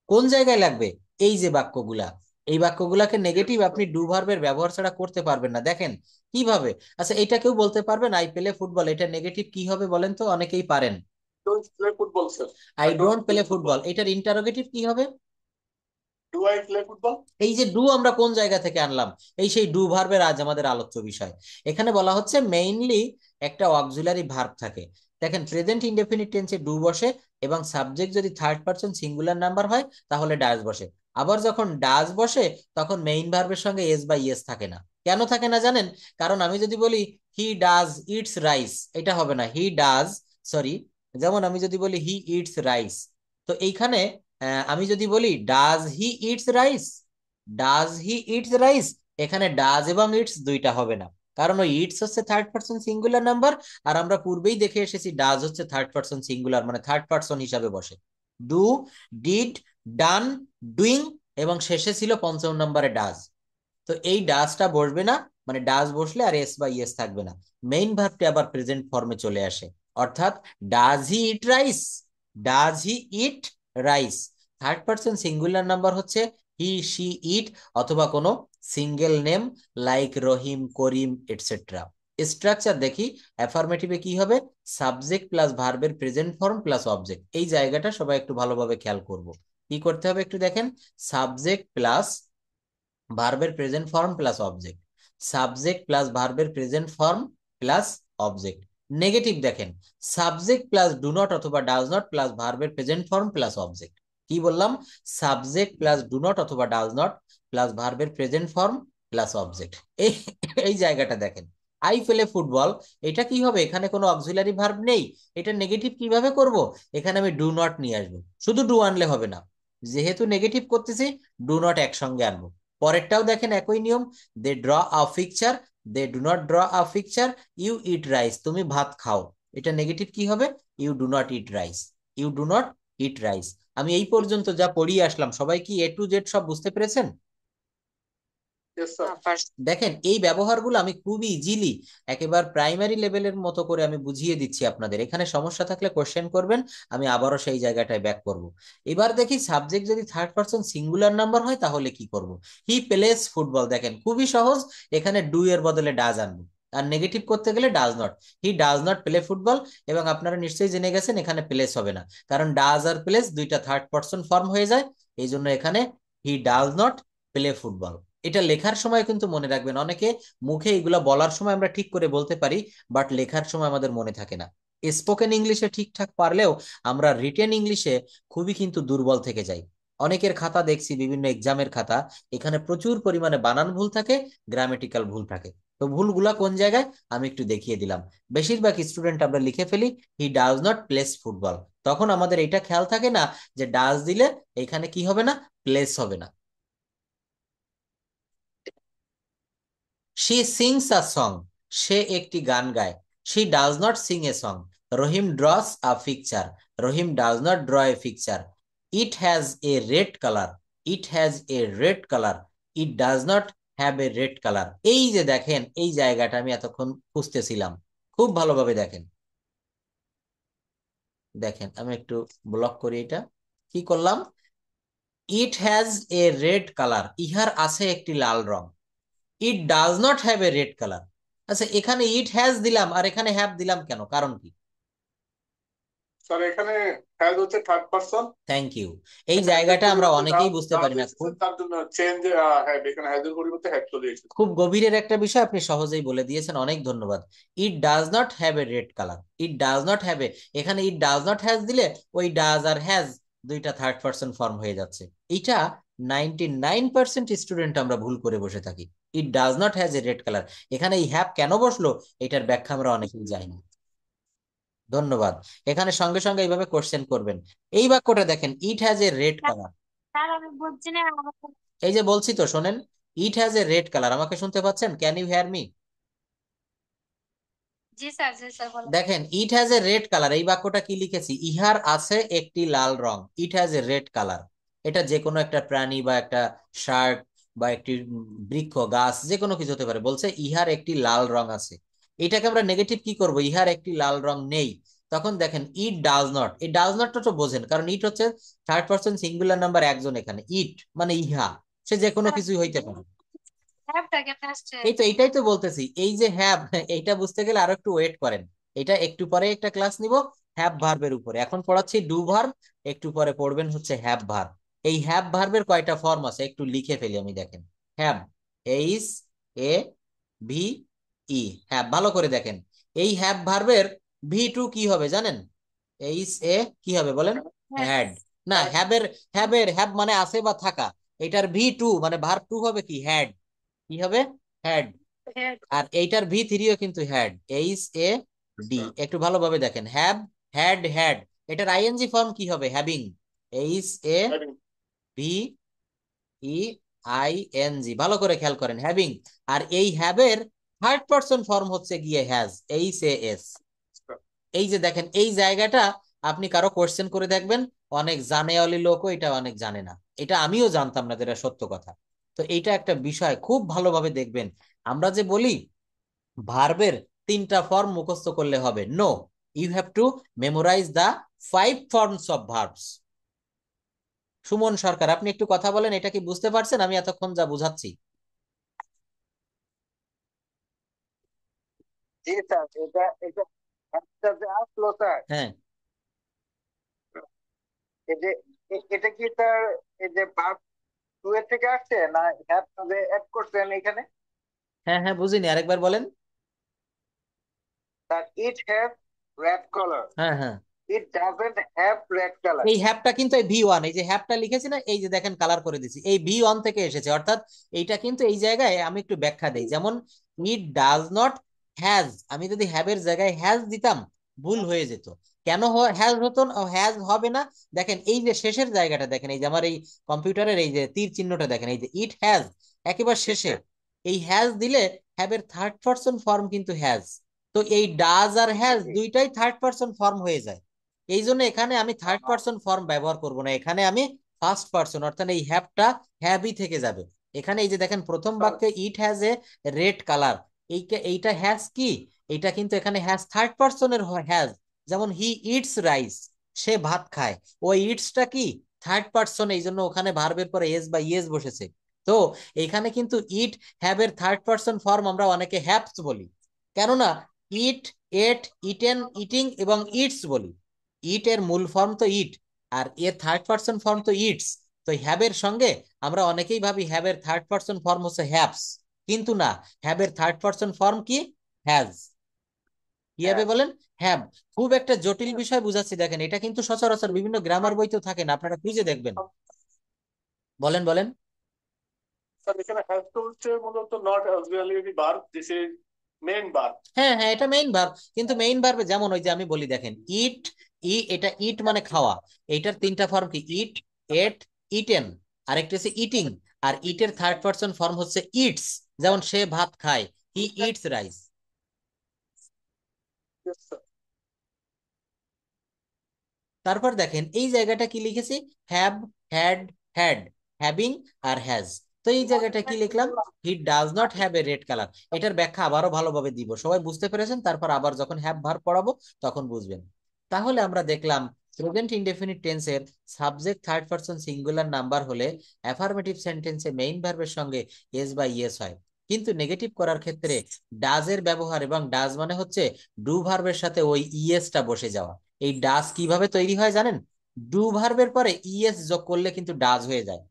কোন জায়গায় লাগবে? এই যে বাক্যগুলা, এই বাক্যগুলাকে নেগেটিভ আপনি ডু ভার্বের ব্যবহার ছাড়া করতে পারবেন না। দেখেন কিভাবে। আচ্ছা, এটা কেউ বলতে পারবেন আই প্লে ফুটবল, এটা নেগেটিভ কি হবে বলেন তো? অনেকেই পারেন। Don't play football sir. I don't play football, এটার ইন্টারোগেটিভ কি হবে? Do I play football. এই যে ডু আমরা কোন জায়গা থেকে আনলাম? এই সেই ডু ভার্বের আজ আমাদের আলোচ্য বিষয়। এখানে বলা হচ্ছে মেইনলি একটা অক্সিলারি ভার্ব থাকে। দেখেন, প্রেজেন্ট ইনডেফিনিট টেন্সে ডু বসে এবং সাবজেক্ট যদি থার্ড পারসন সিঙ্গুলার নাম্বার হয় তাহলে ডাজ বসে। আবার যখন ডাজ বসে তখন মেইন ভার্বের সঙ্গে এস বা ইয়েস থাকে না। কেন থাকে না জানেন? কারণ আমি যদি বলি হি ডাজ ইটস রাইস, এটা হবে না, হি ডাজ, সরি, যেমন আমি যদি বলি হি ইটস রাইস, তো এইখানে আমি যদি বলি does he eats rice, does he eats rice, এখানে ডাজ এবং ইটস দুইটা হবে না, কারণ ওই ইটস হচ্ছে থার্ড পারসন সিঙ্গুলার নাম্বার, আর আমরা পূর্বেই দেখে এসেছি ডাজ হচ্ছে থার্ড পারসন সিঙ্গুলার, মানে থার্ড পারসন হিসাবে বসে। ডু, ডিড, ডান, ডুইং এবং শেষে ছিল পঞ্চম নম্বরে ডাজ। তো এই ডাজটা বসবে না, মানে ডাজ বসলে আর এস বা ইয়েস থাকবে না, মেইন ভার্বটি আবার প্রেজেন্ট ফর্মে চলে আসে। অর্থাৎ does he eat rice, does he eat rice. Third person singular number হচ্ছে হি, শি, ইট অথবা কোনো সিঙ্গেল নেম লাইক রহিম, করিম, এটসেট্রা। স্ট্রাকচার দেখি, অ্যাফার্মেটিভে কি হবে, সাবজেক্ট প্লাস ভার্বের প্রেজেন্ট ফর্ম প্লাস অবজেক্ট। এই জায়গাটা সবাই একটু ভালোভাবে খেয়াল করব। কি করতে হবে একটু দেখেন, সাবজেক্ট প্লাস ভার্বের present form plus object, subject plus ভার্বের present form plus object. Negative দেখেন, সাবজেক্ট প্লাস ডু নট অথবা ডাজ নট প্লাস ভার্বের প্রেজেন্ট ফর্ম প্লাস অবজেক্ট। কি বললাম, সাবজেক্ট প্লাস ডু নট অথবা ডাজ নট প্লাস ভার্বের present form plus object. এই এই জায়গাটা দেখেন, আই প্লে ফুটবল, এটা কি হবে, এখানে কোনো অক্সিলারি ভার্ব নেই, এটা নেগেটিভ কিভাবে করব, এখানে আমি ডু নট নিয়ে আসবো। শুধু ডু আনলে হবে না, যেহেতু নেগেটিভ করতেছি ডু নট একসঙ্গে আনবো। পরেরটাও দেখেন একই নিয়ম, they draw a picture, they do not draw a picture, you eat rice, তুমি ভাত খাও, এটা নেগেটিভ কি হবে, you do not eat rice, you do not eat rice. আমি এই পর্যন্ত যা পড়িয়ে আসলাম, সবাই কি এ টু জেড সব বুঝতে পেরেছেন? Yes, sir. দেখেন এই ব্যবহারগুলো আমি খুবই ইজিলি একেবারে প্রাইমারি লেভেলের মতো করে আমি বুঝিয়ে দিচ্ছি আপনাদের। এখানে সমস্যা থাকলে কোশ্চেন করবেন, আমি আবারও সেই জায়গাটায় ব্যাক করব। এবার দেখি সাবজেক্ট যদি থার্ড পারসন সিঙ্গুলার নাম্বার হয় তাহলে কি করব। হি প্লেস ফুটবল, দেখেন খুবই সহজ, এখানে ডু এর বদলে ডাজ আনবো, আর নেগেটিভ করতে গেলে does not, he does not play football. এবং আপনারা নিশ্চয়ই জেনে গেছেন এখানে প্লেস হবে না, কারণ ডাজ আর প্লেস দুইটা থার্ড পারসন ফর্ম হয়ে যায়, এই জন্য এখানে হি ডাজ নট প্লে ফুটবল। এটা লেখার সময় কিন্তু মনে রাখবেন, অনেকে মুখে এগুলা বলার সময় আমরা ঠিক করে বলতে পারি, বাট লেখার সময় আমাদের মনে থাকে না। স্পোকেন ইংলিশে ঠিকঠাক পারলেও আমরা রিটেন ইংলিশে খুবই কিন্তু দুর্বল থেকে যাই। অনেকের খাতা দেখছি, বিভিন্ন এক্সামের খাতা, এখানে প্রচুর পরিমাণে বানান ভুল থাকে, গ্রামেটিক্যাল ভুল থাকে। তো ভুলগুলা কোন জায়গায় আমি একটু দেখিয়ে দিলাম। বেশিরভাগ স্টুডেন্ট আমরা লিখে ফেলি হি ডাজ নট প্লেস ফুটবল, তখন আমাদের এটা খেয়াল থাকে না যে ডাজ দিলে এখানে কি হবে না, প্লেস হবে না। শি সিংস আ সং, সে একটি গান গায়। She does not sing a song. Rahim draws a picture, Rahim does not draw a picture. It has a red colour, it has a red colour. It does not have a red colour. এই যে দেখেন, এই জায়গাটা আমি এতক্ষণ খুঁজতেছিলাম, খুব ভালোভাবে দেখেন। দেখেন আমি একটু ব্লক করি এটা, কি করলাম, it has a red colour, ইহার আছে একটি লাল রং। It does not have a red colour. আচ্ছা এখানে ইট হ্যাজ দিলাম আর এখানে হ্যাভ দিলাম কেন, কারণ কি? স্যার এখানে হ্যাজ হচ্ছে থার্ড পারসন, থ্যাংক ইউ। এই জায়গাটা আমরা অনেকেই বুঝতে ডাজ পারি না, এসেছে, খুব তার জন্য চেঞ্জ হ্যাভ, এখানে হ্যাজের পরিবর্তে হ্যাভ চলে এসেছে। খুব গভীরের একটা বিষয় আপনি সহজেই বলে দিয়েছেন, অনেক ধন্যবাদ। ইট does not have a red colour, it does not have এ, এখানে ইট ডাজ নট হ্যাজ দিলে ওই ডাজ আর হ্যাজ দুইটা থার্ড পারসন ফর্ম হয়ে যাচ্ছে। এটা 99% স্টুডেন্ট আমরা ভুল করে বসে থাকি, ইট does not has a red colour, এখানে এই হ্যাভ কেন বসলো এটার ব্যাখ্যা আমরা অনেকেই জানি না। ধন্যবাদ। এখানে সঙ্গে সঙ্গে এইভাবে কোশ্চেন করবেন। এই বাক্যটা দেখেন, it has a red colour, sir আমি বুঝছি না এই যে বলছি তো শোনেন, it has a red colour, আমাকে শুনতে পাচ্ছেন, ক্যান ইউ হেয়ার মি? জি স্যার বলেন। দেখেন it has a red colour, এই বাক্যটা কি লিখেছি, ইহার আছে একটি লাল রং, it has a red colour. এটা যে কোনো একটা প্রাণী বা একটা শার্ট বা একটি বৃক্ষ গাছ যে কোনো কিছু হতে পারে, বলছে ইহার একটি লাল রং আছে। এটাকে আমরা নেগেটিভ কি করব, ইহার একটি লাল রং নেই। তখন দেখেন ইট ডাজ নট, এই ডাজ নটটা তো বোঝেন, কারণ ইট হচ্ছে থার্ড পারসন সিঙ্গুলার নাম্বার একজন, এখানে ইট মানে ইহা, সে যে কোনো কিছুই হইতে পারে। হ্যাভটা কেন আসছে? এই তো এইটাই তো বলতেছি, এই যে হ্যাভ, এইটা বুঝতে গেলে আরো একটু ওয়েট করেন, এটা একটু পরে একটা ক্লাস নিব হ্যাভ ভার্বের উপরে। এখন পড়াচ্ছি ডু ভার্ব, একটু পরে পড়বেন হচ্ছে হ্যাভ ভার্ব। এই হ্যাভ ভার্বের কয়টা ফর্ম আছে একটু লিখে ফেলি আমি, দেখেন have, H A V E, have, ভালো করে দেখেন। এই হ্যাভ ভার্বের ভি টু কি হবে জানেন, এইচ এ কি হবে বলেন, হ্যাড। না হ্যাভের, হ্যাভ মানে আছে বা থাকা, এটার ভি টু মানে ভার্ব টু হবে কি, হ্যাড, কি হবে, হ্যাড। আর এইটার ভি থ্রিও কিন্তু হ্যাড, এইচ এ ডি, একটু ভালোভাবে দেখেন, হ্যাভ, হ্যাড, হ্যাড। এটার আইএনজি ফর্ম কি হবে, having, H A V E I N G, ভালো করে খেয়াল করেন, হ্যাভিং। আর এই হ্যাভের থার্ড পারসন ফর্ম হচ্ছে গিয়ে হ্যাজ, এইচ এ এস। এই যে দেখেন এই জায়গাটা আপনি কারো কোশ্চেন করে দেখবেন, অনেক জানে অলি লোকও এটা অনেক জানে না, এটা আমিও জানতাম না, যেটা সত্য কথা। তো এইটা একটা বিষয় খুব ভালোভাবে দেখবেন। আমরা যে বলি ভার্বের তিনটা ফর্ম মুখস্থ করলে হবে, no, you have to memorise the 5 forms of verbs. Suman Sarkar, আপনি একটু কথা বলেন, এটা কি বুঝতে পারছেন আমি এতক্ষণ যা বুঝাচ্ছি? জি স্যার, এটা এটা একটা যে আসলো স্যার, হ্যাঁ এই যে এটা কি স্যার এই যে ভার্ব টু এর থেকে আসছে না হ্যাভ যে অ্যাড করছেন এখানে? হ্যাঁ হ্যাঁ, বুঝিনি, আরেকবার বলেন। Sir it have read colour, হ্যাঁ হ্যাঁ, it doesn't have read colour. এই হ্যাপটা কিন্তু এই V1, এই যে হ্যাপটা লিখেছি না, এই যে দেখেন কালার করে দিছি, এই V1 থেকে এসেছে। অর্থাৎ এইটা কিন্তু এই জায়গায় আমি একটু ব্যাখ্যা দেই, যেমন ইট ডাজ নট হ্যাজ, আমি যদি হ্যাভের জায়গায় হ্যাজ দিতাম ভুল হয়ে যেত। কেন হ্যাজ হতো না, হ্যাজ হবে না? দেখেন এই যে শেষের জায়গাটা দেখেন, এই যে আমার এই কম্পিউটারের এই যে তীর চিহ্নটা দেখেন, এই যে ইট হ্যাজ একেবারে শেষে, এই হ্যাজ দিলে হ্যাভের থার্ড পারসন ফর্ম কিন্তু হ্যাজ। তো এই ডাজ আর হ্যাজ দুইটাই থার্ড পারসন ফর্ম হয়ে যায়। এই জন্য এখানে আমি থার্ড পারসন ফর্ম ব্যবহার করব না, এখানে আমি ফার্স্ট পারসন, অর্থাৎ এই হ্যাভটা হ্যাভই থেকে যাবে। এখানে এই যে দেখেন প্রথম বাক্যে ইট হ্যাজ এ রেড কালার, এইটা হ্যাজ কি, এইটা কিন্তু এখানে হ্যাজ থার্ড পারসনের হ্যাজ। যেমন হি ইটস রাইস, সে ভাত খায়, ওই ইটসটা কি থার্ড পারসন, এই জন্য ওখানে ভার্বের পরে এস বা ইয়েস বসেছে। তো এখানে কিন্তু ইট হ্যাভ এর থার্ড পারসন ফর্ম আমরা অনেকে হ্যাভস বলি, কেননা ইট, এট, ইটেন, ইটিং এবং ইটস বলি। ইট এর মূল ফর্ম তো ইট, আর এর থার্ড পারসন ফর্ম তো ইটস। তো হ্যাবের সঙ্গে আমরা অনেকেই ভাবি হ্যাবের থার্ড পারসন ফর্ম হচ্ছে হ্যাভস, কিন্তু না, হ্যাবের থার্ড পারসন ফর্ম কি, হ্যাজ। কি হবে বলেন, হ্যাভ। খুব একটা জটিল বিষয় বুঝাচ্ছি, দেখেন এটা কিন্তু সচরাচর বিভিন্ন গ্রামার বইতেও থাকে না, আপনারা খুঁজে দেখবেন। বলেন বলেন। স্যার এখানে হ্যাভ টু হচ্ছে মূলত not auxiliary verb, this is main verb. হ্যাঁ হ্যাঁ, এটা মেইন ভার্ব, কিন্তু মেইন ভার্বে যেমন ওই যে আমি বলি দেখেন ইট, এটা ইট মানে খাওয়া, এইটার তিনটা ফর্ম কি, ইট, এট, ইটেন, আরেকটা হচ্ছে ইটিং। আর ইটের থার্ড পারসন ফর্ম হচ্ছে ইটস, যেমন সে ভাত খায়, he eats rice. Yes, sir. তারপর দেখেন এই জায়গাটা কি লিখেছি, হ্যাভ, হ্যাড, হ্যাড, হ্যাভিং আর হ্যাজ। তো এই জায়গাটা কি লিখলাম, he does not have a red colour. এটার ব্যাখ্যা আবারও ভালোভাবে দিব, সবাই বুঝতে পেরেছেন? তারপর আবার যখন হ্যাভ ভার্ব পড়াবো তখন বুঝবেন। তাহলে আমরা দেখলাম প্রেজেন্ট ইনডেফিনিট টেন্সের subject third person singular number হলে অ্যাফার্মেটিভ সেন্টেন্সে মেইন ভার্বের সঙ্গে এস বা ইয়েস হয়, কিন্তু নেগেটিভ করার ক্ষেত্রে ডাজ এর ব্যবহার, এবং ডাজ মানে হচ্ছে ডু ভার্বের সাথে ওই ইএসটা বসে যাওয়া। এই ডাজ কিভাবে তৈরি হয় জানেন, ডু ভার্বের পরে ইএস যোগ করলে কিন্তু ডাজ হয়ে যায়,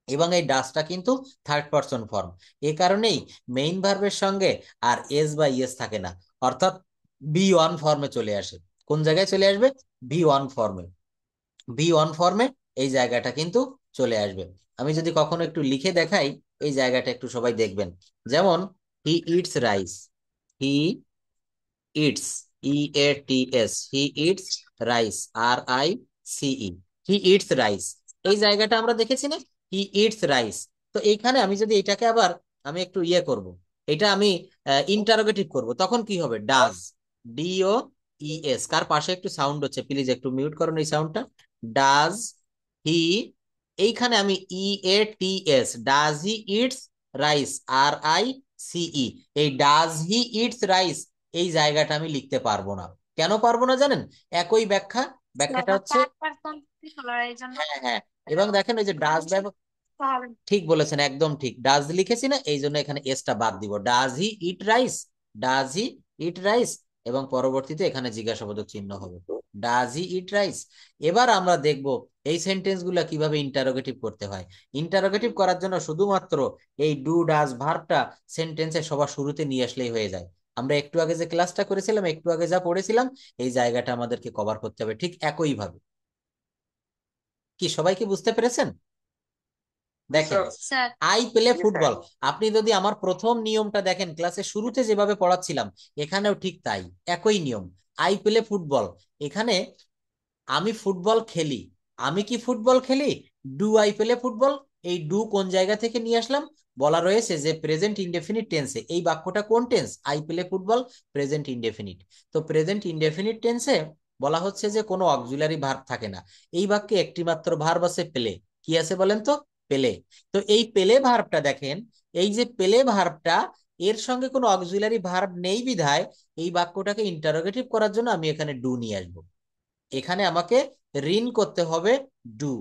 এবং এই ডাজটা কিন্তু থার্ড পারসন ফর্ম। এ কারণেই মেইন ভার্বের সঙ্গে আর এস বা ইএস থাকে না, অর্থাৎ V1 ফর্মে চলে আসে। কোন জায়গায় চলে আসবে, V1 ফর্মে। V1 ফর্মে এই জায়গাটা কিন্তু চলে আসবে। আমি যদি কখনো একটু লিখে দেখাই এই জায়গাটা একটু সবাই দেখবেন, যেমন হি eats rice, he eats, EATS, he eats rice, RICE, he eats rice. এই জায়গাটা আমরা দেখেছি না, হি ইটস রাইস। তো এইখানে আমি যদি এটাকে আবার আমি একটু করব, এটা আমি ইন্টারোগেটিভ করব, তখন কি হবে, ডাজ, DOES। কার পাশে একটু সাউন্ড হচ্ছে, প্লিজ একটু মিউট করুন এই সাউন্ডটা। ডাজ হি, এইখানে আমি EATS, does he eats rice, RICE। এই ডাজ হি ইটস রাইস, এই জায়গাটা আমি লিখতে পারবো না। কেন পারবো না জানেন, একই ব্যাখ্যা, ব্যাখ্যাটা হচ্ছে, থার্ড পারসন হলো এই জন্য হ্যাঁ হ্যাঁ, এবং দেখেন ওই যে ডাজ ব্যবহার, তো হবে না। ঠিক বলেছেন, একদম ঠিক, ডাজ লিখেছি না, এই জন্য এখানে এসটা বাদ দিব, does he eat rice, does he eat rice, এবং পরবর্তীতে এখানে জিজ্ঞাসাবোধক চিহ্ন হবে, ডাজ হি ইট রাইস। এবার আমরা দেখব এই সেন্টেন্স গুলা কিভাবে ইন্টারোগেটিভ করতে হয়। ইন্টারোগেটিভ করার জন্য শুধুমাত্র এই ডু ডাজ ভার্বটা সেন্টেন্সের সবার শুরুতে নিয়ে আসলেই হয়ে যায়। আমরা একটু আগে যে ক্লাসটা করেছিলাম, একটু আগে যা পড়েছিলাম, এই জায়গাটা আমাদেরকে কভার করতে হবে ঠিক একই ভাবে। কি সবাই কি বুঝতে পেরেছেন? দেখেন, স্যার আই প্লে ফুটবল, আপনি যদি আমার প্রথম নিয়মটা দেখেন, ক্লাসের শুরুতে যেভাবে পড়াচ্ছিলাম এখানেও ঠিক তাই, একই নিয়ম। আই প্লে ফুটবল, এখানে আমি ফুটবল খেলি, আমি কি ফুটবল খেলি, ডু আই প্লে ফুটবল। এই ডু কোন জায়গা থেকে নিয়ে আসলাম, বলা রয়েছে যে প্রেজেন্ট ইনডেফিনিট টেন্সে। এই বাক্যটা কোন tense, I play football, present indefinite. তো প্রেজেন্ট ইনডেফিনিট টেন্সে বলা হচ্ছে যে কোনো অক্সিলারি ভার্ব থাকে না, এই বাক্যে একটি মাত্র ভার্ব আছে, প্লে। কি আছে বলেন তো, পেলে। তো এই পেলে ভার্বটা দেখেন, এই যে পেলে ভার্বটা, এর সঙ্গে কোনো অক্সিলারি ভার্ব নেই বিধায় এই বাক্যটাকে ইন্টারোগেটিভ করার জন্য আমি এখানে ডু নিয়ে আসবো। এখানে আমাকে ঋণ করতে হবে do,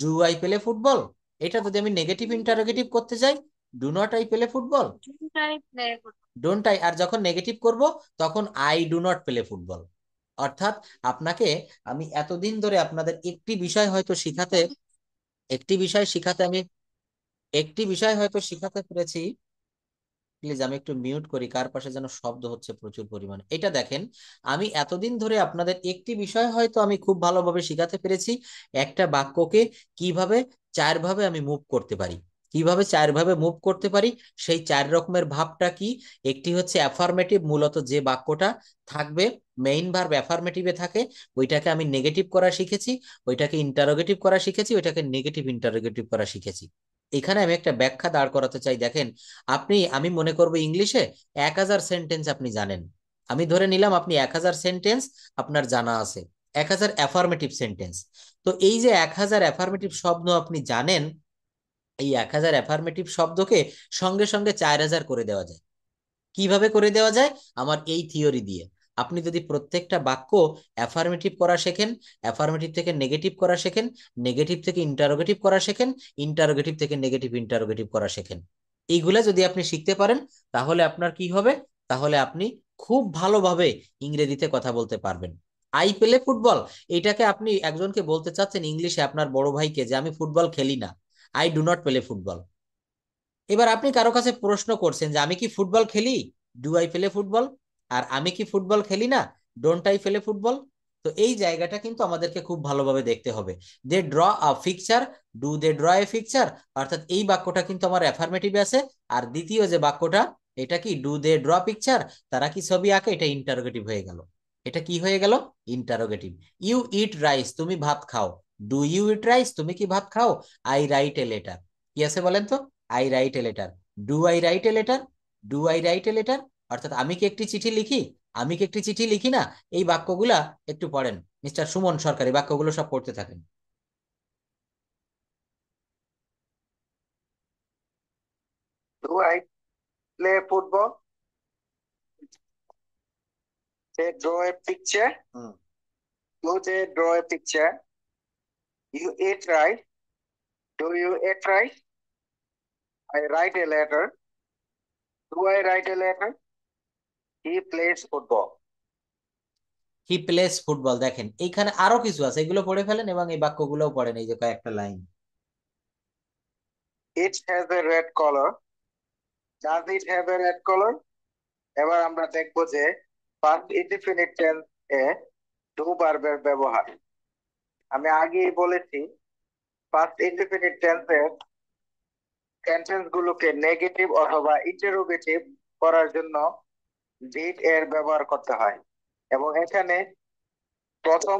do I play football. এটা যদি আমি নেগেটিভ ইন্টারোগেটিভ করতে যাই do not I play football, দুটাই প্লে করতে। Don't I. আর যখন নেগেটিভ করব তখন I do not play football. অর্থাৎ আপনাকে আমি এতদিন ধরে আপনাদের একটি বিষয় শিখাতে আমি একটি বিষয় হয়তো শিখাতে পেরেছি। প্লিজ আমি একটু মিউট করি, কার পাশে যেন শব্দ হচ্ছে প্রচুর পরিমাণে। এটা দেখেন, আমি এতদিন ধরে আপনাদের একটি বিষয় হয়তো আমি খুব ভালোভাবে শিখাতে পেরেছি, একটা বাক্যকে কিভাবে চার ভাবে আমি মুভ করতে পারি, কিভাবে চার ভাবে মুভ করতে পারি। সেই চার রকমের ভাবটা কি? একটি হচ্ছে অ্যাফার্মেটিভ, মূলত যে বাক্যটা থাকবে মেইন ভার্ব অ্যাফার্মেটিভে থাকে, ওইটাকে আমি নেগেটিভ করা শিখেছি, ওইটাকে ইন্টারোগেটিভ করা শিখেছি, ওইটাকে নেগেটিভ ইন্টারোগেটিভ করা শিখেছি। এখানে আমি একটা ব্যাখ্যা দাঁড় করাতে চাই। দেখেন, আমি মনে করবো ইংলিশে 1000 সেন্টেন্স আপনি জানেন। আমি ধরে নিলাম আপনি 1000 সেন্টেন্স আপনার জানা আছে, 1000 অ্যাফার্মেটিভ সেন্টেন্স। তো এই যে 1000 অ্যাফার্মেটিভ শব্দ আপনি জানেন, এই 1000 অ্যাফার্মেটিভ শব্দকে সঙ্গে সঙ্গে 4000 করে দেওয়া যায়। কিভাবে করে দেওয়া যায়? আমার এই থিওরি দিয়ে। আপনি যদি প্রত্যেকটা বাক্য অ্যাফার্মেটিভ করা শেখেন, অ্যাফার্মেটিভ থেকে নেগেটিভ করা শেখেন, নেগেটিভ থেকে ইন্টারোগেটিভ করা শেখেন, ইন্টারোগেটিভ থেকে নেগেটিভ ইন্টারোগেটিভ করা শেখেন, এইগুলা যদি আপনি শিখতে পারেন, তাহলে আপনার কি হবে? তাহলে আপনি খুব ভালোভাবে ইংরেজিতে কথা বলতে পারবেন। আই প্লে ফুটবল, এটাকে আপনি একজনকে বলতে চাচ্ছেন ইংলিশে, আপনার বড় ভাইকে, যে আমি ফুটবল খেলি না, I do not play football. এবার আপনি কারো কাছে প্রশ্ন করছেন যে আমি কি ফুটবল খেলি, ডু আই প্লে ফুটবল? আর আমি কি ফুটবল খেলি না, ডোন্ট আই প্লে ফুটবল? তো এই জায়গাটা কিন্তু আমাদেরকে খুব ভালোভাবে দেখতে হবে। They draw a picture, do they draw a picture, অর্থাৎ এই বাক্যটা কিন্তু আমার অ্যাফার্মেটিভ আছে। আর দ্বিতীয় যে বাক্যটা, এটা কি ডু দে ড্র পিকচার, তারা কি ছবি আঁকে, এটা ইন্টারোগেটিভ হয়ে গেল। এটা কি হয়ে গেল? ইন্টারোগেটিভ। ইউ ইট রাইস, তুমি ভাত খাও। ডু ইউ ইট রাইস, তুমি কি ভাত খাও? I write a letter. কি আছে বলেন তো? I write a letter. Do I write a letter? Do I write a letter, অর্থাৎ আমি কি একটি চিঠি লিখি? আমি কি একটি চিঠি লিখি না? এই বাক্যগুলা একটু পড়েন, মিস্টার সুমন সরকারি বাক্যগুলো সব পড়তে থাকেন। Do I play football? They draw a picture? Do they draw a picture? You eat right? Do you eat right? I write a letter. Do I write a letter? He plays football. He plays football. দেখেন এইখানে আরো কিছু আছে, এগুলো পড়ে ফেলেন এবং এই বাক্যগুলোও পড়েন, এই যে কয়েকটা line. It has a red color. Does it have a red color? এবার আমরা দেখবো যে past indefinite tense A do ভার্বের ব্যবহার। আমি আগেই বলেছি past indefinite tense এর সেন্টেন্স গুলোকে নেগেটিভ অথবা ইন্টারোগেটিভ করার জন্য ডিড এর ব্যবহার করতে হয়। এবং এখানে প্রথম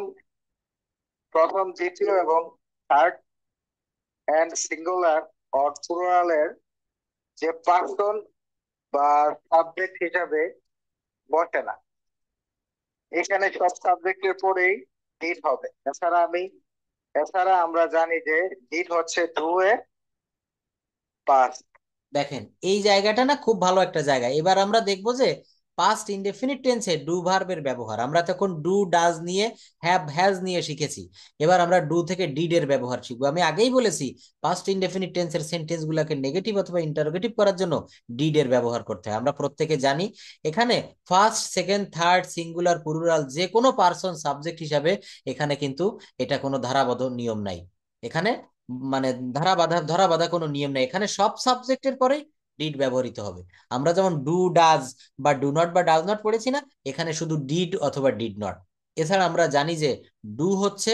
প্রথম দ্বিতীয় এবং থার্ড এন্ড সিঙ্গুলার অর প্লুরালের যে পার্সন বা সাবজেক্ট হিসাবে বসে না, এখানে সব সাবজেক্টের পরেই ডিড হবে। এছাড়া আমরা জানি যে ডিড হচ্ছে ডু এর পাস্ট। দেখেন এই জায়গাটা না খুব ভালো একটা জায়গা। এবার আমরা দেখবো যে পাস্ট ইনডেফিনিট টেন্সে ডু ভার্বের ব্যবহার। আমরা তখন ডু ডাজ নিয়ে, হ্যাভ হ্যাজ নিয়ে শিখেছি। এবার আমরা ডু থেকে ডিড এর ব্যবহার শিখবো। আমি আগেই বলেছি পাস্ট ইনডেফিনিট টেন্সের সেন্টেন্স গুলাকে নেগেটিভ অথবা ইন্টারোগেটিভ করার জন্য ডিড এর ব্যবহার করতে হয়। আমরা প্রত্যেকে জানি এখানে first, second, third, singular, plural যে কোনো পার্সন সাবজেক্ট হিসাবে এখানে কিন্তু এটা কোনো ধারাবদ্ধ নিয়ম নাই। এখানে মানে ধরা বাঁধা কোনো নিয়ম নেই, এখানে সব সাবজেক্টের পরে ডিড ব্যবহৃত হবে। আমরা যেমন ডু ডাজ বা ডু নট বা ডাজ নট পড়েছি না, এখানে শুধু ডিড অথবা ডিড নট। এছাড়া আমরা জানি যে ডু হচ্ছে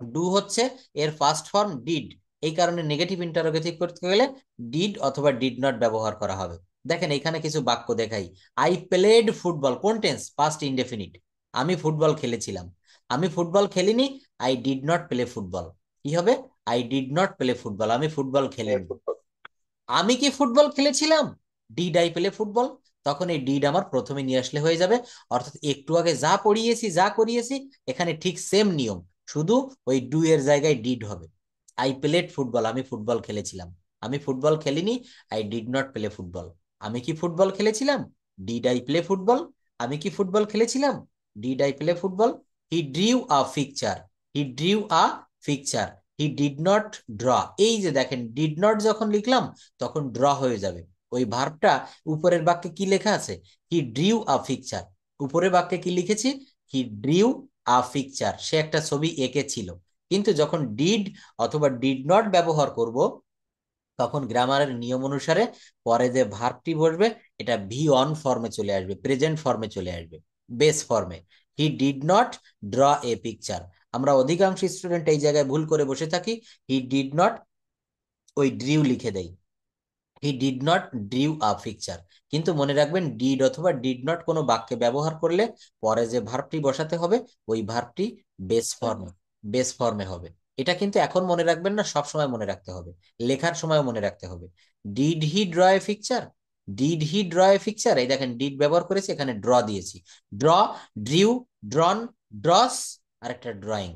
ডু হচ্ছে এর ফার্স্ট ফর্ম ডিড, এই কারণে নেগেটিভ ইন্টারোগেটিভ করতে গেলে ডিড অথবা ডিড নট ব্যবহার করা হবে। দেখেন এখানে কিছু বাক্য দেখাই। আই প্লেড ফুটবল, কোন টেন্স? Past indefinite. আমি ফুটবল খেলেছিলাম। আমি ফুটবল খেলিনি, I did not play football. কি হবে? I did not play football, আমি ফুটবল খেলিনি। আমি কি ফুটবল খেলেছিলাম? Did I play football. তখন এই ডিড আমার প্রথমে নিয়ে আসলে হয়ে যাবে। অর্থাৎ একটু আগে যা পড়িয়েছি, যা করিয়েছি, এখানে ঠিক সেম নিয়ম, শুধু ওই ডু এর জায়গায় ডিড হবে। আই প্লেড ফুটবল, আমি ফুটবল খেলেছিলাম। আমি ফুটবল খেলিনি, I did not play football. আমি কি ফুটবল খেলেছিলাম? Did I play football. আমি কি ফুটবল খেলেছিলাম? Did I play football. He drew a picture. He drew a picture. He did not draw, এই যে দেখেন ডিড নট যখন লিখলাম তখন ড্র হয়ে যাবে। ওই ভার্বটা উপরের বাক্যে কি লেখা আছে? হি ড্রিউ আ পিকচার। উপরের বাক্যে কি লিখেছি? হি ড্রিউ আ পিকচার, সে একটা ছবি এঁকেছিল। কিন্তু যখন ডিড অথবা ডিড নট ব্যবহার করব তখন গ্রামারের নিয়ম অনুসারে পরে যে ভার্বটি বসবে এটা ভি অন ফর্মে চলে আসবে, প্রেজেন্ট ফর্মে চলে আসবে, বেস ফর্মে। হি did not draw a picture. আমরা অধিকাংশ স্টুডেন্ট এই জায়গায় ভুল করে বসে থাকি, হি ডিড নট ওই ড্রিউ লিখে দেই, হি did not drew a picture. কিন্তু মনে রাখবেন ডিড অথবা ডিড নট কোনো বাক্যে ব্যবহার করলে পরে যে ভার্বটি বসাতে হবে ওই ভার্বটি বেস ফর্মে হবে। এটা কিন্তু এখন মনে রাখবেন না, সব সময় মনে রাখতে হবে, লেখার সময় মনে রাখতে হবে। Did he draw a picture, did he draw a picture, এই দেখেন ডিড ব্যবহার করেছি, এখানে ড্র দিয়েছি। ড্র, ড্রিউ, ড্রন, ড্রস, আর একটা ড্রয়িং।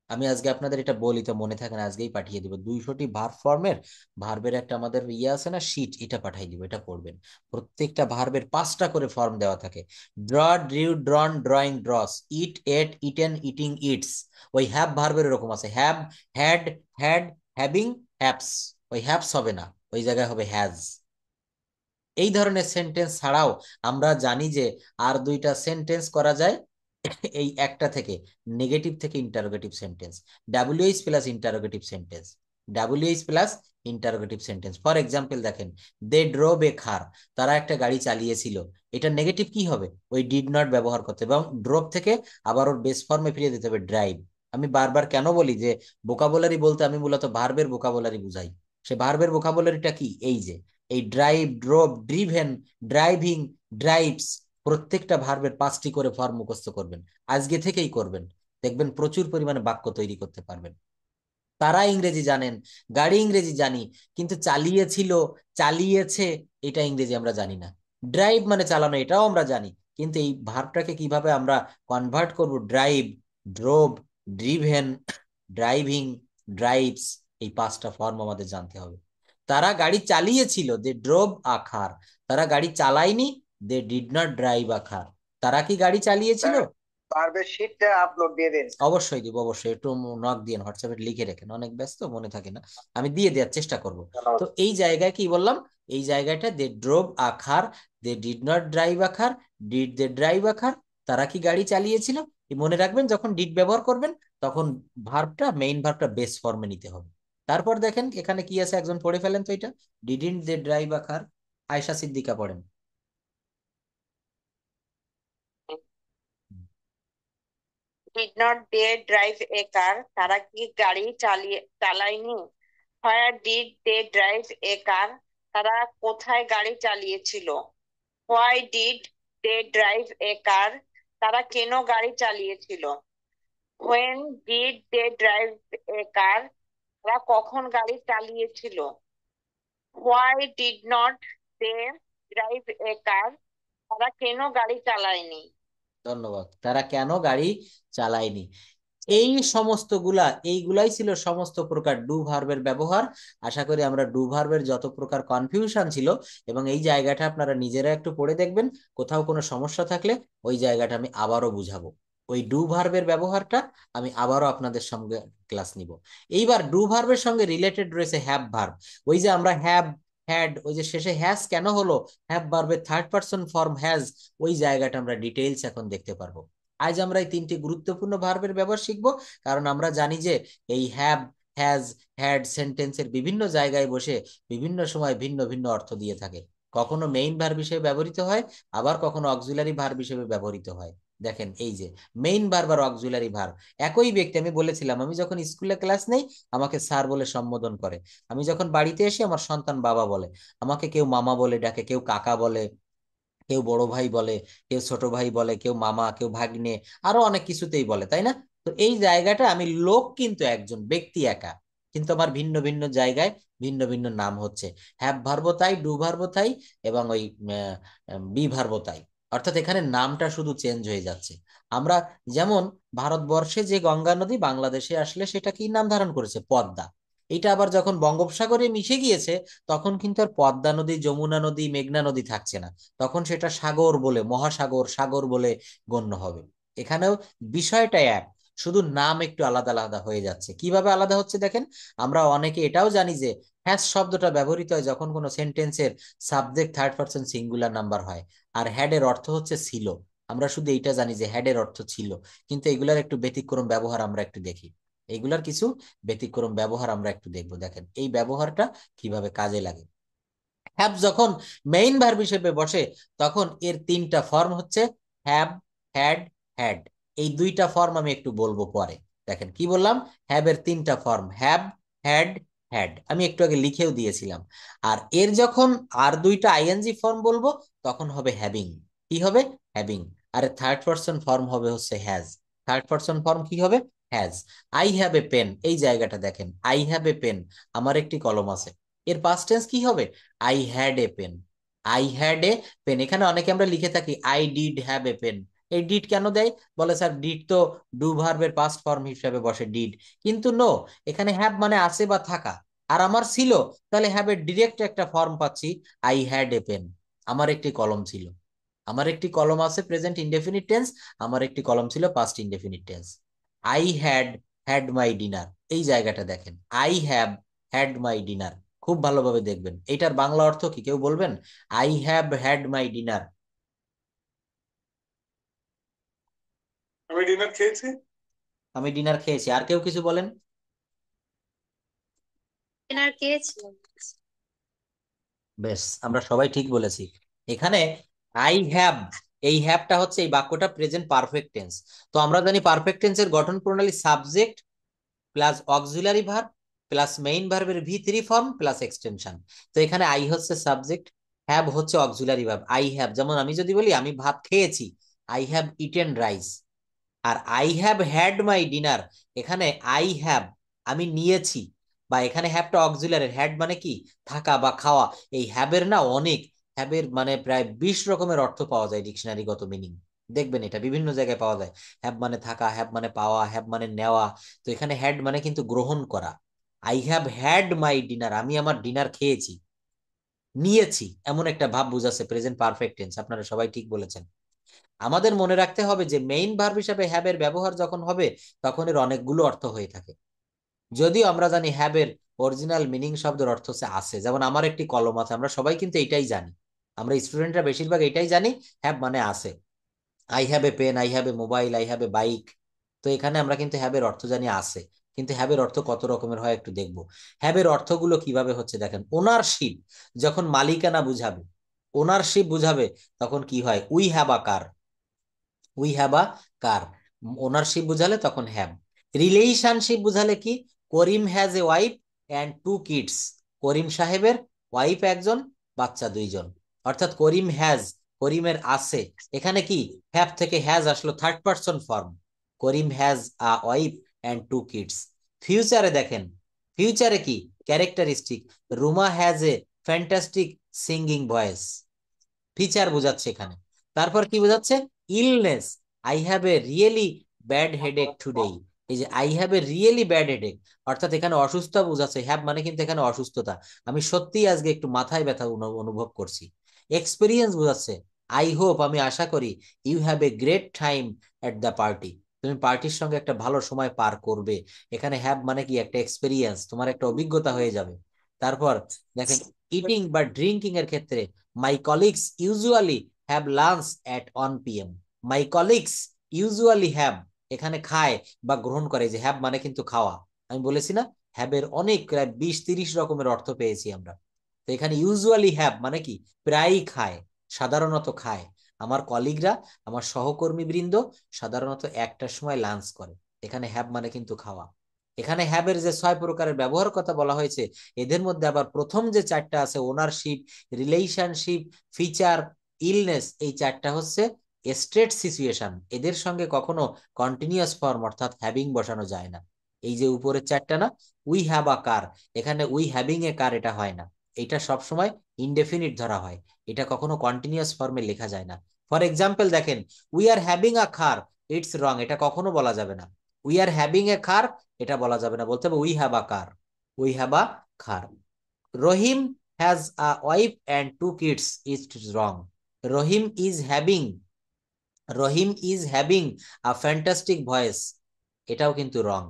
আমি আজকে আপনাদের এটা বলি তো মনে থাকে না, আজকেই পাঠিয়ে দিব 200টি ভার্ব ফর্মের, ভার্বের একটা আমাদের ইয়ে আছে না শীট, এটা পাঠাই দিব, এটা পড়বেন। প্রত্যেকটা ভার্বের 5টা করে ফর্ম দেওয়া থাকে। Draw, drew, ড্রন, drawing, draws. It, at, eaten, eating, it's. ওই হ্যাভ ভার্বের এরকম আছে, হ্যাভ, হ্যাড, হ্যাড, হ্যাভিং, হ্যাপস। ওই হ্যাপস হবে না, ওই জায়গায় হবে হ্যাজ। এই ধরনের সেন্টেন্স ছাড়াও আমরা জানি যে আর 2টা সেন্টেন্স করা যায় এই একটা থেকে, নেগেটিভ থেকে interrogative sentence, WH plus interrogative sentence, WH plus interrogative sentence. For example দেখেন, দে ড্রোভ এ কার, তারা একটা গাড়ি চালিয়েছিল। এটা নেগেটিভ কি হবে? ওই ডিড নট ব্যবহার করতে হবে এবং ড্রোভ থেকে আবার ওর বেস ফর্মে ফিরিয়ে দিতে হবে, ড্রাইভ। আমি বারবার কেন বলি যে ভোকাবুলারি বলতে আমি মূলত ভার্বের ভোকাবুলারি বুঝাই। সে ভার্বের ভোকাবুলারিটা কি? এই যে এই drive, drove, driven, driving, drives, প্রত্যেকটা ভার্বের 5টি করে ফর্ম মুখস্থ করবেন, আজকে থেকেই করবেন। দেখবেন প্রচুর পরিমাণে বাক্য তৈরি করতে পারবেন। তারা ইংরেজি জানেন, গাড়ি ইংরেজি জানি, কিন্তু চালিয়েছিল, চালিয়েছে, এটা ইংরেজি আমরা জানি না। ড্রাইভ মানে চালানো, এটাও আমরা জানি, কিন্তু এই ভার্বটাকে কিভাবে আমরা কনভার্ট করব? Drive, drove, driven, driving, drives, এই 5টা ফর্ম আমাদের জানতে হবে। তারা গাড়ি চালিয়েছিল, দে ড্রোভ আ কার। তারা গাড়ি চালায়নি, they did not drive a car. তারা কি গাড়ি চালিয়েছিল? ভার্বের শীটটা আপলোড দিয়ে দিন। অবশ্যই দিব, অবশ্যই। একটু নক দিয়ে হোয়াটসঅ্যাপে লিখে রাখেন, অনেক ব্যস্ত মনে থাকে না, আমি দিয়ে দেওয়ার চেষ্টা করব। তো এই জায়গায় কি বললাম? এই জায়গাটা they drove a car, they did not drive a car, did they drive a car. তারা কি গাড়ি চালিয়েছিল? মনে রাখবেন যখন ডিড ব্যবহার করবেন তখন ভার্বটা, মেইন ভার্বটা বেস ফর্মে নিতে হবে। তারপর দেখেন এখানে কি আছে, একজন পড়ে ফেলেন তো এটা, ডিডন্ট দে ড্রাইভ আ কার। আয়শা সিদ্দিকা পড়েন। Did not they drive a car, তারা কি গাড়ি চালায়নি? Where did they drive a car, তারা কোথায় গাড়ি চালিয়েছিল? Why did they drive a car, তারা কেন গাড়ি চালিয়েছিল? When did they drive a car, তারা কখন গাড়ি চালিয়েছিল? Why did not they drive a car, তারা কেন গাড়ি চালায়নি? ধন্যবাদ। তারা কেন গাড়ি চালায়নি? এই সমস্তগুলা, এইগুলাই ছিল সমস্ত প্রকার ডু ভার্বের ব্যবহার। আশা করি আমরা ডু ভার্বের যত প্রকার কনফিউশন ছিল, এবং এই জায়গাটা আপনারা নিজেরা একটু পড়ে দেখবেন, কোথাও কোনো সমস্যা থাকলে ওই জায়গাটা আমি আবারও বুঝাবো। ওই ডু ভার্বের ব্যবহারটা আমি আবারও আপনাদের সঙ্গে ক্লাস নিব। এইবার ডু ভার্বের সঙ্গে রিলেটেড রয়েছে হ্যাভ ভার্ব। ওই যে আমরা হ্যাভ, হ্যাড, ওই যে শেষে হ্যাজ কেন হলো, হ্যাভ ভার্বের থার্ড পারসন ফর্ম হ্যাজ, ওই জায়গাটা আমরা ডিটেইলস এখন দেখতে পারবো। আজ আমরা এই 3টি গুরুত্বপূর্ণ ভার্বের ব্যবহার শিখবো, কারণ আমরা জানি যে এই হ্যাভ, হ্যাজ, হ্যাড সেন্টেন্সের বিভিন্ন জায়গায় বসে বিভিন্ন সময় ভিন্ন ভিন্ন অর্থ দিয়ে থাকে। কখনো মেইন ভার্ব হিসেবে ব্যবহৃত হয়, আবার কখনো অক্সিলারি ভার্ব হিসেবে ব্যবহৃত হয়। দেখেন এই যে মেইন ভার্ব আর অক্সিলারি ভার্ব একই ব্যক্তি। আমি বলেছিলাম আমি যখন স্কুলে ক্লাস নেই আমাকে স্যার বলে সম্বোধন করে, আমি যখন বাড়িতে এসে আমার সন্তান বাবা বলে, আমাকে কেউ মামা বলে ডাকে, কেউ কাকা বলে, কেউ বড় ভাই বলে, কেউ ছোট ভাই বলে, কেউ মামা, কেউ ভাগ্নে, আরো অনেক কিছুতেই বলে, তাই না? তো এই জায়গাটা আমি লোক কিন্তু একজন ব্যক্তি একা, কিন্তু আমার ভিন্ন ভিন্ন জায়গায় ভিন্ন ভিন্ন নাম হচ্ছে। হ্যাভ ভার্ব তাই, ডু ভার্ব তাই, এবং ওই বি ভার্ব তাই। অর্থাৎ এখানে নামটা শুধু চেঞ্জ হয়ে যাচ্ছে। আমরা যেমন ভারতবর্ষে যে গঙ্গা নদী বাংলাদেশে আসলে সেটা কি নাম ধারণ করেছে? পদ্মা। এটা আবার যখন বঙ্গোপসাগরে মিশে গিয়েছে তখন কিন্তু আর পদ্মা নদী, যমুনা নদী, মেঘনা নদী থাকছে না, তখন সেটা সাগর বলে, মহাসাগর, সাগর বলে গণ্য হবে। এখানেও বিষয়টা এক, শুধু নাম একটু আলাদা আলাদা হয়ে যাচ্ছে। কিভাবে আলাদা হচ্ছে দেখেন, আমরা অনেকে এটাও জানি যে হ্যাজ শব্দটা ব্যবহৃত হয় যখন কোনো সেন্টেন্সের subject third person singular number হয়, আর হ্যাড এর অর্থ হচ্ছে ছিল। আমরা শুধু এইটা জানি যে হ্যাড এর অর্থ ছিল, কিন্তু এগুলার একটু ব্যতিক্রম ব্যবহার আমরা একটু দেখি। এগুলার কিছু ব্যতিক্রম ব্যবহার আমরা একটু দেখবো। দেখেন এই ব্যবহারটা কিভাবে কাজে লাগে। হ্যাভ যখন মেইন ভার্ব হিসেবে বসে তখন এর তিনটা ফর্ম হচ্ছে হ্যাভ, হ্যাড, হ্যাড। এই দুইটা ফর্ম আমি একটু বলবো পরে। দেখেন কি বললাম, হ্যাভ এর তিনটা ফর্ম হ্যাভ, হ্যাড, হ্যাড। আমি একটু আগে লিখেও দিয়েছিলাম। আর এর যখন আর দুইটা আইএনজি ফর্ম বলবো তখন হবে হ্যাভিং। কি হবে? হ্যাভিং। আর থার্ড পারসন ফর্ম হবে হচ্ছে হ্যাজ। থার্ড পারসন ফর্ম কি হবে? Has. I have a pen, এই জায়গাটা দেখেন, আই হ্যাভ এ পেন, আমার একটি কলম আছে। এর পাস্ট টেন্স কি হবে? I had a pen. I had a pen. এখানে অনেকে আমরা লিখে থাকি I did have a pen. এই ডিড কেন দেয়? বলে স্যার ডিড তো ডু ভার্বের পাস্ট ফর্ম হিসেবে বসে ডিড। কিন্তু নো, এখানে হ্যাভ মানে আছে বা থাকা, আর আমার ছিল, তাহলে হ্যাভ এর ডিরেক্ট একটা ফর্ম পাচ্ছি, আই হ্যাড এ পেন। আমার একটি কলম ছিল। আমার একটি কলম আছে প্রেজেন্ট ইনডেফিনিট টেন্স, আমার একটি কলম ছিল past indefinite tense. I had had my dinner, এই জায়গাটা দেখেন, I have had my dinner. খুব ভালোভাবে দেখবেন এইটার বাংলা অর্থ কি কেউ বলবেন? I have had my dinner. আমি ডিনার খেয়েছি। আমি ডিনার খেয়েছি। আর কেউ কিছু বলেন? ডিনার খেয়েছি। বেশ, আমরা সবাই ঠিক বলেছি। এখানে আই হ্যাভ, এই হ্যাভটা হচ্ছে এই বাক্যটা প্রেজেন্ট পারফেক্ট টেন্স। তো আমরা জানি পারফেক্ট টেন্সের গঠন প্রণালী subject plus auxiliary verb plus main ভার্বের ভি3 ফর্ম প্লাস এক্সটেনশন। তো এখানে আই হচ্ছে সাবজেক্ট, হ্যাভ হচ্ছে অক্সিলারি ভার্ব। আই হ্যাভ, যেমন আমি যদি বলি আমি ভাত খেয়েছি, আই হ্যাভ ইটেন রাইস। আর I have had my dinner, এখানে আই হ্যাভ আমি নিয়েছি, বা এখানে হ্যাভটা অক্সিলারি, হ্যাড মানে কি? থাকা বা খাওয়া। এই হ্যাবের না অনেক, হ্যাবের মানে প্রায় 20 রকমের অর্থ পাওয়া যায় ডিকশনারিগত মিনিং। দেখবেন এটা বিভিন্ন জায়গায় পাওয়া যায়। হ্যাভ মানে থাকা, হ্যাভ মানে পাওয়া, হ্যাভ মানে নেওয়া। তো এখানে হ্যাড মানে কিন্তু গ্রহণ করা। I have had my dinner, আমি আমার ডিনার খেয়েছি। নিয়েছি এমন একটা ভাব বুঝাচ্ছে প্রেজেন্ট পারফেক্ট টেন্স। আপনারা সবাই ঠিক বলেছেন। আমাদের মনে রাখতে হবে যে মেইন ভার্ব হিসেবে হ্যাভ এর ব্যবহার যখন হবে তখন এর অনেকগুলো অর্থ হয়ে থাকে। যদিও আমরা জানি হ্যাভ এর অরিজিনাল মিনিং শব্দের অর্থ হচ্ছে আছে। যেমন আমার একটি কলম আছে, আমরা সবাই কিন্তু এটাই জানি, আমরা স্টুডেন্টরা বেশিরভাগ এটাই জানি, হ্যাভ মানে আছে। I have a pen, I have a mobile, I have a bike. তো এখানে আমরা কিন্তু হ্যাভ এর অর্থ জানি আছে। কিন্তু হ্যাভ এর অর্থ কত রকমের হয় একটু দেখবো। হ্যাভ এর অর্থগুলো কিভাবে হচ্ছে দেখেন, ওনারশিপ যখন মালিকানা বুঝাবে, ওনারশিপ বুঝাবে, তখন কি হয়? We have a car, we have a car. Ownership বুঝালে তখন হ্যাভ। রিলেশনশিপ বুঝালে কি? Karim has a wife and two kids. Karim সাহেবের ওয়াইফ একজন, বাচ্চা দুইজন। অর্থাৎ করিম হ্যাজ, করিমের আছে। এখানে কি হ্যাভ থেকে হ্যাজ আসলো third person form. Karim has a wife and two kids. ফিউচারে দেখেন, ফিউচারে কি characteristic, Ruma has a fantastic singing voice. Feature বোঝাচ্ছে এখানে। তারপর কি বোঝাচ্ছে? Illness, I have a really bad headache today. এই যে I have a really bad headache, অর্থাৎ এখানে অসুস্থ বোঝাচ্ছে। হ্যাভ মানে কিন্তু এখানে অসুস্থতা, আমি সত্যিই আজকে একটু মাথায় ব্যথা অনুভব করছি। এক্সপিরিয়েন্স বোঝাচ্ছে, আই হোপ, আমি আশা করি, you have a great time at the party, তুমি পার্টির সঙ্গে একটা ভালো সময় পার করবে। এখানে হ্যাভ মানে কি? একটা এক্সপিরিয়েন্স, তোমার একটা অভিজ্ঞতা হয়ে যাবে। তারপর দেখেন ইটিং বা ড্রিঙ্কিং এর ক্ষেত্রে, মাই colleagues usually have lunch at 1 PM। My colleagues usually have, এখানে খায় বা গ্রহণ করে, যে হ্যাভ মানে কিন্তু খাওয়া। আমি বলেছি না, হ্যাভ এর অনেক প্রায় 20-30 রকমের অর্থ পেয়েছি আমরা। তো এখানে ইউজুয়ালি হ্যাভ মানে কি? প্রায়ই খায়, সাধারণত খায়। আমার কলিগরা, আমার সহকর্মী বৃন্দ সাধারণত একটার সময় লাঞ্চ করে। এখানে হ্যাভ মানে কিন্তু খাওয়া। এখানে হ্যাভ এর যে 6 প্রকারের ব্যবহার কথা বলা হয়েছে, এদের মধ্যে আবার প্রথম যে 4টা আছে, ওনারশিপ, রিলেশনশিপ, ফিচার, ইলনেস, এই 4টা হচ্ছে স্ট্রেট সিচুয়েশন। এদের সঙ্গে কখনো কন্টিনিউয়াস ফর্ম অর্থাৎ হ্যাভিং বসানো যায় না। এই যে উপরের 4টা না, উই হ্যাভ আ কার, এখানে উই হ্যাভিং এ কার এটা হয় না। এটা সবসময় ইনডেফিনিট ধরা হয়, এটা কখনো কন্টিনিউয়াস ফর্মে লেখা যায় না। ফর এক্সাম্পল দেখেন, we are having a car, it's wrong, এটা কখনো বলা যাবে না। উই আর হ্যাভিং এ কার, এটা বলা যাবে না, বলতে হবে we have a car, we have a car. Rahim has a wife and 2 kids, it's wrong. Rahim is having, Rahim is having a fantastic voice. এটাও কিন্তু রং।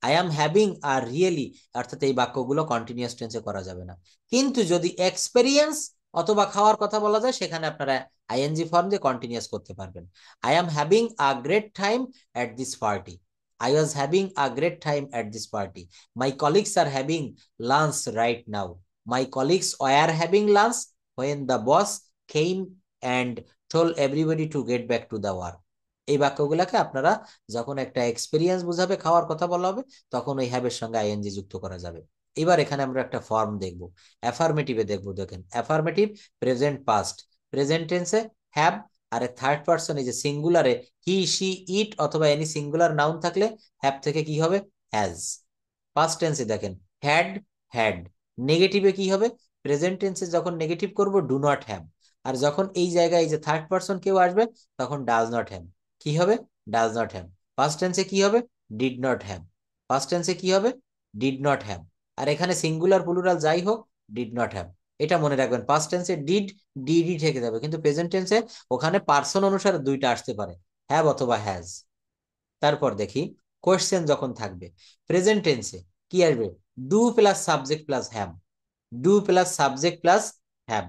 আই এম হ্যাভিং আর রিয়েলি অর্থাৎ এই বাক্যগুলো কন্টিনিউয়াস টেন্সে করা যাবে না। কিন্তু যদি এক্সপেরিয়েন্স অথবা খাওয়ার কথা বলা যায় সেখানে আপনারা আইএনজি ফর্ম দিয়ে কন্টিনিউয়াস করতে পারবেন। I am having a great time at this party. I was having a great time at this party. My colleagues are having lunch right now. My colleagues were having lunch when the boss came and told everybody to get back to the work. এই বাক্যগুলোকে আপনারা যখন একটা experience বোঝাবে, খাওয়ার কথা বলা হবে, তখন ওই হ্যাবের সঙ্গে আইএনজি যুক্ত করা যাবে। এবার এখানে আমরা একটা ফর্ম দেখব, অ্যাফার্মেটিভে দেখব। দেখেন অ্যাফার্মেটিভ প্রেজেন্ট পাস্ট, প্রেজেন্ট টেন্সে হ্যাভ, আর থার্ড পারসন এই যে সিঙ্গুলারে হি শি ইট অথবা এনি সিঙ্গুলার নাউন থাকলে হ্যাভ থেকে কি হবে হ্যাজ। পাস্ট টেন্সে দেখেন হ্যাড হ্যাড। নেগেটিভে কি হবে, প্রেজেন্ট টেন্সে যখন নেগেটিভ করব ডু নট হ্যাভ, আর যখন এই জায়গায় এই যে থার্ড পারসন কেউ আসবে তখন ডাজ নট হ্যাভ। কি হবে ডাজ নট হ্যাভ। পাস্ট টেন্সে কি হবে ডিড নট হ্যাভ। পাস্ট টেন্সে কি হবে ডিড নট হ্যাভ। আর এখানে সিঙ্গুলার প্লুরাল যাই হোক ডিড নট হ্যাভ, এটা মনে রাখবেন। পাস্ট টেন্সে ডিড ডিডই থেকে যাবে, কিন্তু প্রেজেন্ট টেন্সে ওখানে পার্সন অনুসারে দুইটা আসতে পারে, হ্যাভ অথবা হ্যাজ। তারপর দেখি কোয়েশ্চেন যখন থাকবে প্রেজেন্ট টেন্সে কি আসবে, do plus subject plus have, do plus subject plus have.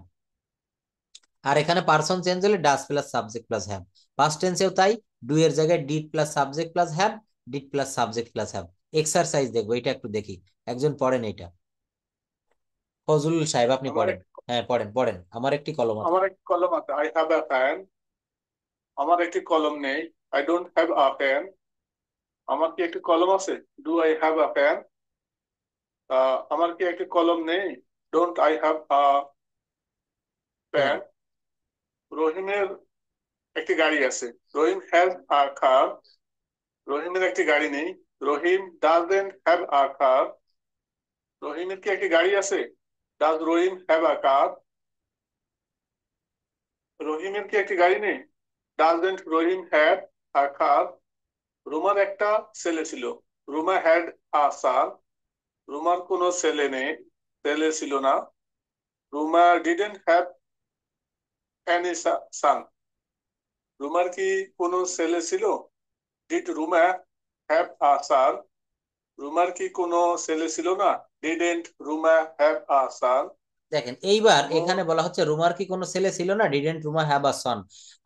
আর এখানে পার্সন চেঞ্জ হলে does plus subject plus have. Past টেন্সেও তাই, ডু এর জায়গায় did plus subject plus have, did plus subject plus have. Exercise দেখবো, এটা একটু দেখি, একজন পড়েন এটা। ফজলুল সাহেব আপনি পড়েন। হ্যাঁ পড়েন পড়েন। আমার একটি কলম আছে। আমার একটি কলম আছে। I have a pen. আমার একটি কলম নেই। I don't have a pen. আমার কি একটি কলম আছে? Do I have a pen? আমার কি একটি কলম নেই? Don't I have a pen? রহিমের একটি গাড়ি আছে। Rahim has a car. রহিমের একটি গাড়ি নেই। Rahim doesn't have a car. রহিমের কি একটি গাড়ি আছে? Does Rahim have a car? রহিমের কি একটি গাড়ি নেই? ডাজন্ট রহিম হ্যাভ আ কার? রুমার একটা ছেলে ছিল। রুমা হ্যাড আ সান। রুমার কোনো ছেলে নেই, ছেলে ছিল না। রুমা ডিডন্ট হ্যাভ এনি সান। রুমার কি কোনো ছেলে ছিল? ডিড রুমা হ্যাভ আ সান? রুমার কি কোনো ছেলে ছিল না? ডিডেন্ট রুমা হ্যাভ আ সান? দেখেন এইবার এখানে বলা হচ্ছে রুমার কি কোনো ছেলে ছিল না, ডিডেন্ট রুমা হ্যাভ আ সন।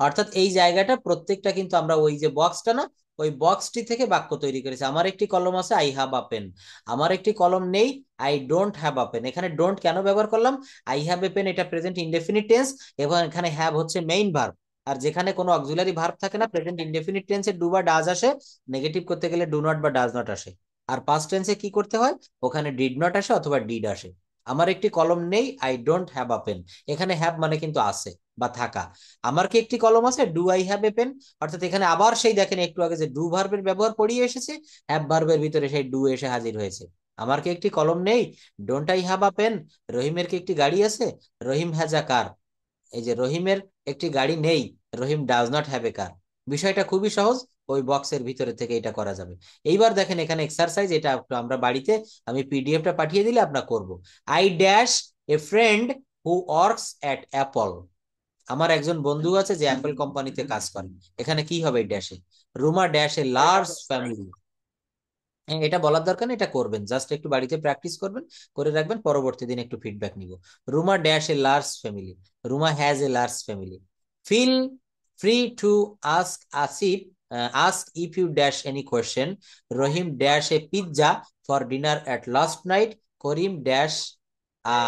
অর্থাৎ এই জায়গাটা প্রত্যেকটা কিন্তু আমরা ওই যে বক্সটা না, ওই বক্সটি থেকে বাক্য তৈরি করেছি। আমার একটি কলম আছে, আই হ্যাভ আ পেন। আমার একটি কলম নেই, I don't have a pen. এখানে ডোন্ট কেন ব্যবহার করলাম, আই হ্যাভ এ পেন এটা প্রেজেন্ট ইনডেফিনিট টেন্স, এবং এখানে হ্যাভ হচ্ছে মেইন ভার্ব। আর যেখানে কোনো অক্সিলারি ভার্ব থাকে না, প্রেজেন্ট ইনডেফিনিট টেন্সে ডু বা ডাজ আসে, নেগেটিভ করতে গেলে ডু নট বা ডাজ নট আসে। আর পাস্ট টেন্সে কি করতে হয়, ওখানে ডিড নট আসে অথবা ডিড আসে। আমার একটি কলম নেই, I don't have a pen. এখানে হ্যাভ মানে কিন্তু আছে বা থাকা। আমার কি একটি কলম আছে, do I have a pen. অর্থাৎ এখানে আবার সেই দেখেন একটু আগে যে ডু ভার্বের ব্যবহার পড়িয়ে এসেছে, হ্যাভ ভার্বের ভিতরে সেই ডু এসে হাজির হয়েছে। আমার কি একটি কলম নেই, don't I have a pen. রহিমের কি একটি গাড়ি আছে, রহিম হ্যাজ আ কার। এই যে রহিমের একটি গাড়ি নেই, রহিম ডাজ নট হ্যাভ এ কার। বিষয়টা খুবই সহজ, ওই বক্সের ভিতরে থেকে এটা করা যাবে। এইবার দেখেন এখানে এক্সারসাইজ, এটা আমরা বাড়িতে আমি পিডিএফটা পাঠিয়ে দিলে আপনার করব। I dash a friend who works at Apple. আমার একজন বন্ধু আছে যে অ্যাপল কোম্পানিতে কাজ করে। এখানে কি হবে ড্যাশে, Ruma dash a large family. এটা বলার দরকার নেই, এটা করবেন, জাস্ট একটু বাড়িতে প্র্যাকটিস করবেন, করে রাখবেন, পরবর্তী দিন একটু ফিডব্যাক নিব। Ruma dash a large family, Ruma has a large family. Feel free to ask ask if, ask if you dash any question. Rohim dash a pizza for dinner at last night. Karim dash a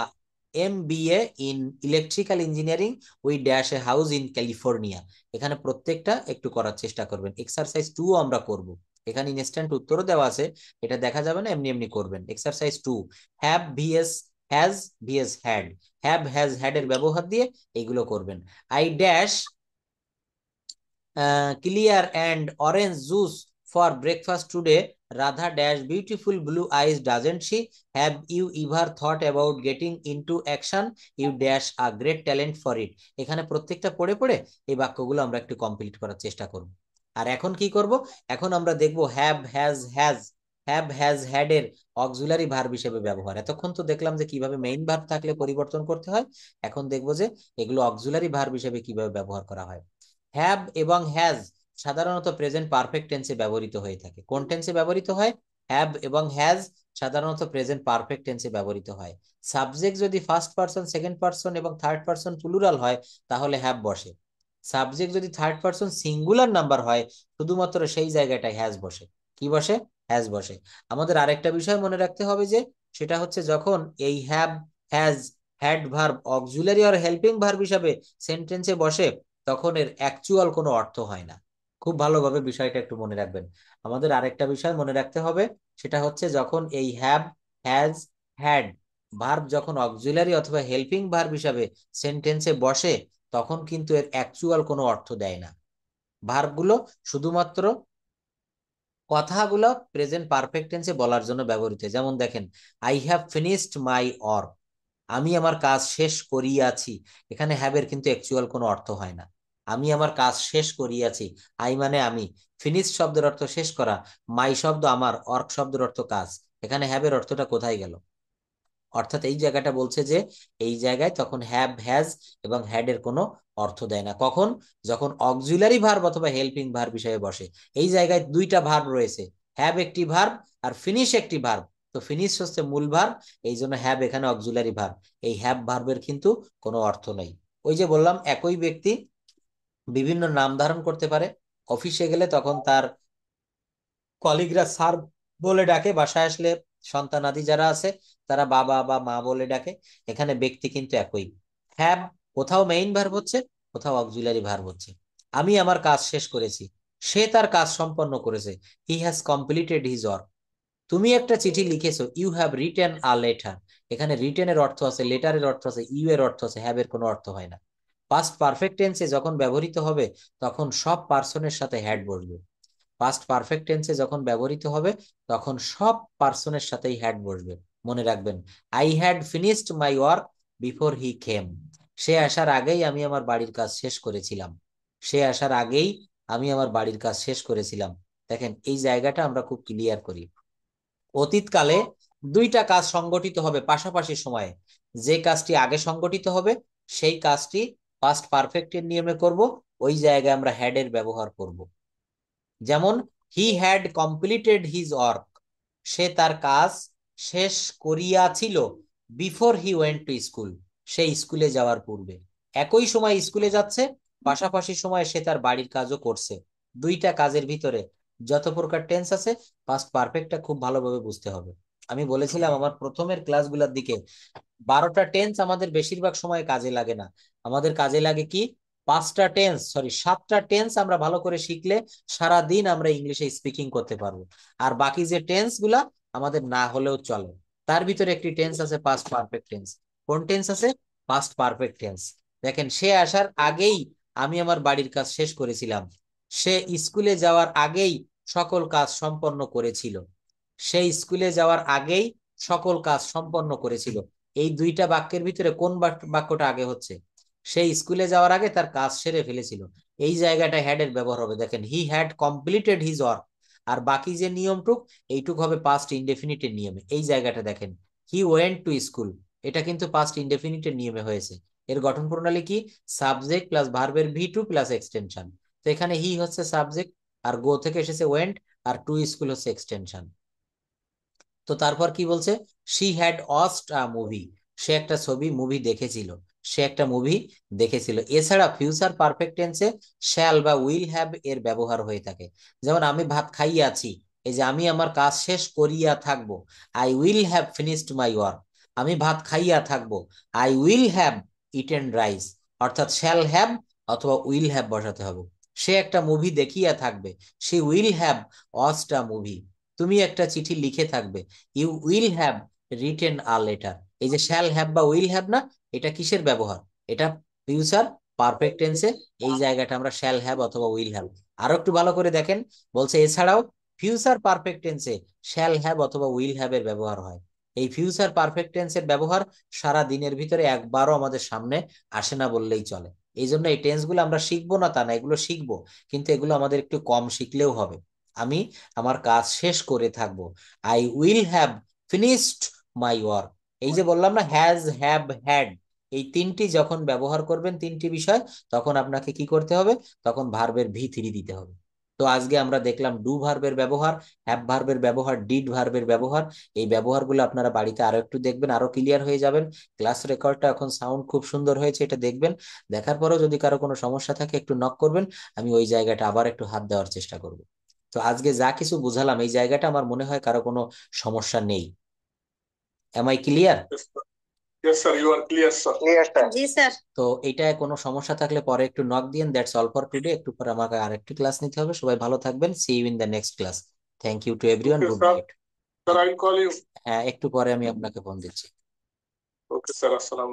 MBA in electrical engineering. We dash a house in California. এখানে প্রত্যেকটা একটু করার চেষ্টা করবেন। Exercise 2 আমরা করব। এখানে instant উত্তরও দেওয়া আছে, এটা দেখা যাবে না, এমনি এমনি করবেন। Exercise 2, have vs has vs had, have has had এর ব্যবহার দিয়ে এইগুলো করবেন। I dash clear and orange juice for breakfast today. Radha dash beautiful blue eyes, doesn't she? Have you ever thought about getting into action? You dash a great talent for it. এখানে প্রত্যেকটা পড়ে পড়ে এই বাক্যগুলো আমরা একটু complete করার চেষ্টা করব। আর এখন কি করব, এখন আমরা দেখব have has has, have has had এর অক্সিলারি ভার্ব হিসেবে ব্যবহার। এতক্ষণ তো দেখলাম যে কিভাবে মেইন ভার্ব থাকলে পরিবর্তন করতে হয়, এখন দেখবো যে এগুলো অক্সিলারি ভার্ব হিসেবে কিভাবে ব্যবহার করা হয়। হ্যাভ এবং হ্যাজ সাধারণত প্রেজেন্ট পারফেক্ট টেন্সে ব্যবহৃত হয়ে থাকে। কোন টেন্সে ব্যবহৃত হয়? হ্যাভ এবং হ্যাজ সাধারণত প্রেজেন্ট পারফেক্ট টেন্সে ব্যবহৃত হয়। সাবজেক্ট যদি ফার্স্ট পারসন, সেকেন্ড পারসন এবং থার্ড পারসন প্লুরাল হয় তাহলে হ্যাভ বসে। সাবজেক্ট যদি থার্ড পারসন সিঙ্গুলার নাম্বার হয় শুধুমাত্র সেই জায়গাটায় হ্যাজ বসে। কি বসে? হ্যাজ বসে। আমাদের আরেকটা বিষয় মনে রাখতে হবে যে সেটা হচ্ছে যখন এই have, has, had verb auxiliary আর হেল্পিং ভার্ব হিসাবে সেন্টেন্সে বসে তখন এর অ্যাকচুয়াল কোনো অর্থ হয় না। খুব ভালোভাবে বিষয়টা একটু মনে রাখবেন। আমাদের আরেকটা বিষয় মনে রাখতে হবে, সেটা হচ্ছে যখন এই হ্যাভ, হ্যাজ, হ্যাড ভার্ব যখন অক্সিলারি অথবা হেল্পিং ভার্ব হিসাবে সেন্টেন্সে বসে তখন কিন্তু এর অ্যাকচুয়াল কোনো অর্থ দেয় না। ভার্বগুলো শুধুমাত্র কথাগুলো প্রেজেন্ট পারফেক্ট টেন্সে বলার জন্য ব্যবহৃত হয়। যেমন দেখেন, I have finished my work, আমি আমার কাজ শেষ করিয়াছি। এখানে হ্যাভের কিন্তু অ্যাকচুয়াল কোনো অর্থ হয় না। আমি আমার কাজ শেষ করিয়াছি, আই মানে আমি, ফিনিশ শব্দের অর্থ শেষ করা, মাই শব্দ আমার, ওয়ার্ক শব্দের অর্থ কাজ। এখানে হ্যাভের অর্থটা কোথায় গেল? অর্থাৎ এই জায়গাটা বলছে যে এই জায়গায় তখন হ্যাভ, হ্যাজ এবং হ্যাড এর কোনো অর্থ দেয় না। কখন? যখন অক্সিলারি ভার্ব অথবা হেল্পিং ভার্ব হিসেবে বসে। এই জায়গায় দুইটা ভার্ব রয়েছে, হ্যাভ একটি ভার্ব আর ফিনিশ একটি ভার্ব। তো ফিনিশ হচ্ছে মূল ভার্ব, এই জন্য হ্যাভ এখানে অক্সিলারি ভার্ব। এই হ্যাভ ভার্বের কিন্তু কোনো অর্থ নেই। ওই যে বললাম একই ব্যক্তি বিভিন্ন নাম ধারণ করতে পারে। অফিসে গেলে তখন তার কলিগরা স্যার বলে ডাকে, বাসায় আসলে সন্তানাদি যারা আছে তারা বাবা বা মা বলে ডাকে। এখানে ব্যক্তি কিন্তু একই। হ্যাভ কোথাও মেইন ভার্ব হচ্ছে, কোথাও অক্সিলারি ভার্ব হচ্ছে। আমি আমার কাজ শেষ করেছি, সে তার কাজ সম্পন্ন করেছে, he has completed his work. তুমি একটা চিঠি লিখেছো, you have written a letter. এখানে রিটেনের অর্থ আছে, লেটারের অর্থ আছে, ইউ এর অর্থ আছে, হ্যাভ এর কোনো অর্থ হয় না। পাস্ট পারফেক্ট টেন্সে যখন ব্যবহৃত হবে তখন সব পার্সনের সাথে হ্যাড বসবে। পাস্ট পারফেক্ট টেন্সে যখন ব্যবহৃত হবে তখন সব পার্সনের সাথেই হ্যাড বসবে। মনে রাখবেন, I had finished my work before he came. সে আসার আগেই আমি আমার বাড়ির কাজ শেষ করেছিলাম। সে আসার আগেই আমি আমার বাড়ির কাজ শেষ করেছিলাম। দেখেন এই জায়গাটা আমরা খুব ক্লিয়ার করি। অতীতকালে দুইটা কাজ সংগঠিত হবে পাশাপাশি সময়ে, যে কাজটি আগে সংগঠিত হবে সেই কাজটি পাস্ট পারফেক্টের নিয়মে করব, ওই জায়গায় আমরা হ্যাড এর ব্যবহার করব। যেমন he had completed his work, সে তার কাজ শেষ করিয়াছিল, before he went to school, সে স্কুলে যাওয়ার পূর্বে। একই সময় স্কুলে যাচ্ছে, পাশাপাশি সময় সে তার বাড়ির কাজও করছে। দুইটা কাজের ভিতরে যত প্রকার টেন্স আছে পাস্ট পারফেক্টটা খুব ভালোভাবে বুঝতে হবে। আমি বলেছিলাম আমার প্রথমের ক্লাসগুলোর দিকে 12টা টেন্স আমাদের বেশিরভাগ সময় কাজে লাগে না। আমাদের কাজে লাগে কি? 7টা টেন্স আমরা ভালো করে শিখলে সারা দিন আমরা ইংলিশে স্পিকিং করতে পারবো। আর বাকি যে টেন্স গুলা আমাদের না হলেও চলে। তার ভিতরে একটি টেন্স আছে পাস্ট পারফেক্ট টেন্স। কোন টেন্স আছে? Past perfect tense. দেখেন, সে আসার আগেই আমি আমার বাড়ির কাজ শেষ করেছিলাম, সে স্কুলে যাওয়ার আগেই সকল কাজ সম্পন্ন করেছিল, সে স্কুলে যাওয়ার আগেই সকল কাজ সম্পন্ন করেছিল। এই দুইটা বাক্যের ভিতরে কোন বাক্যটা আগে হচ্ছে? সে স্কুলে যাওয়ার আগে তার কাজ সেরে ফেলেছিল। এই জায়গাটা হ্যাড এর ব্যবহার হবে। দেখেন, he had completed his work. আর বাকি যে নিয়মটুক এইটুক হবে পাস্ট ইনডেফিনিটের নিয়মে। এই জায়গাটা দেখেন, হি ওয়েন্ট টু স্কুল, এটা কিন্তু পাস্ট ইনডেফিনিটের নিয়মে হয়েছে। এর গঠন প্রণালী কি? সাবজেক্ট প্লাস ভার্বের ভি টু প্লাস এক্সটেনশন। তো এখানে হি হচ্ছে সাবজেক্ট, আর গো থেকে এসেছে ওয়েন্ট, আর টু স্কুল হচ্ছে এক্সটেনশন। তো তারপর কি বলছে? She had watched a movie, সে একটা মুভি দেখেছিল, সে একটা মুভি দেখেছিল। এছাড়া ফিউচার পারফেক্ট টেন্সে শ্যাল বা উইল হ্যাভ এর ব্যবহার হয়ে থাকে। যেমন আমি ভাত খাইয়াছি, এই যে আমি আমার কাজ শেষ করিয়া থাকবো, I will have finished my work. আমি ভাত খাইয়া থাকবো, I will have eaten rice. অর্থাৎ শ্যাল হ্যাভ অথবা উইল হ্যাভ বসাতে হবে। সে একটা মুভি দেখিয়া থাকবে, সে will have watched a movie. তুমি একটা চিঠি লিখে থাকবে, you will have written a letter. এই যে শ্যাল হ্যাভ বা উইল হ্যাভ না, এটা কিসের ব্যবহার? এটা ফিউচার পারফেক্ট টেন্সে। এই জায়গাটা আমরা শ্যাল হ্যাভ অথবা উইল হ্যাভ। আরো একটু ভালো করে দেখেন, বলছে এছাড়াও ফিউচার পারফেক্ট টেন্সে শ্যাল হ্যাভ অথবা উইল হ্যাভ এর ব্যবহার হয়। এই ফিউচার পারফেক্ট টেন্সের ব্যবহার সারা দিনের ভিতরে একবারও আমাদের সামনে আসে না বললেই চলে। এই জন্য এই টেন্স গুলো আমরা শিখবো না তা না, এগুলো শিখবো, কিন্তু এগুলো আমাদের একটু কম শিখলেও হবে। আমি আমার কাজ শেষ করে থাকবো, I will have finished my work. এই যে বললাম না, হ্যাজ, হ্যাভ, হ্যাড, এই তিনটি যখন ব্যবহার করবেন তিনটি বিষয়, তখন আপনাকে কি করতে হবে? তখন ভার্বের ভি থ্রি দিতে হবে। তো আজকে আমরা দেখলাম ডু ভার্বের ব্যবহার, হ্যাভ ভার্বের ব্যবহার, ডিড ভার্বের ব্যবহার। এই ব্যবহারগুলো আপনারা বাড়িতে আরো একটু দেখবেন, আরো ক্লিয়ার হয়ে যাবেন। ক্লাস রেকর্ডটা এখন সাউন্ড খুব সুন্দর হয়েছে, এটা দেখবেন। দেখার পরেও যদি কারো কোনো সমস্যা থাকে একটু নক করবেন, আমি ওই জায়গাটা আবার একটু হাত দেওয়ার চেষ্টা করব। তো আজকে যা কিছু বুঝালাম এই জায়গাটা আমার মনে হয় কারো কোনো সমস্যা নেই। Am I clear? Yes, sir. You are clear, sir. Clear sir? জি স্যার। তো এটায় কোনো সমস্যা থাকলে পরে একটু নক দিন। That's all for today. একটু পরে আমাকে আরেকটি ক্লাস নিতে হবে। সবাই ভালো থাকবেন। See you in the next class. Thank you to everyone. Okay, good sir. Night. Sir, I'll call you. হ্যাঁ, একটু পরে আমি আপনাকে ফোন দিচ্ছি। Okay, sir. Assalamu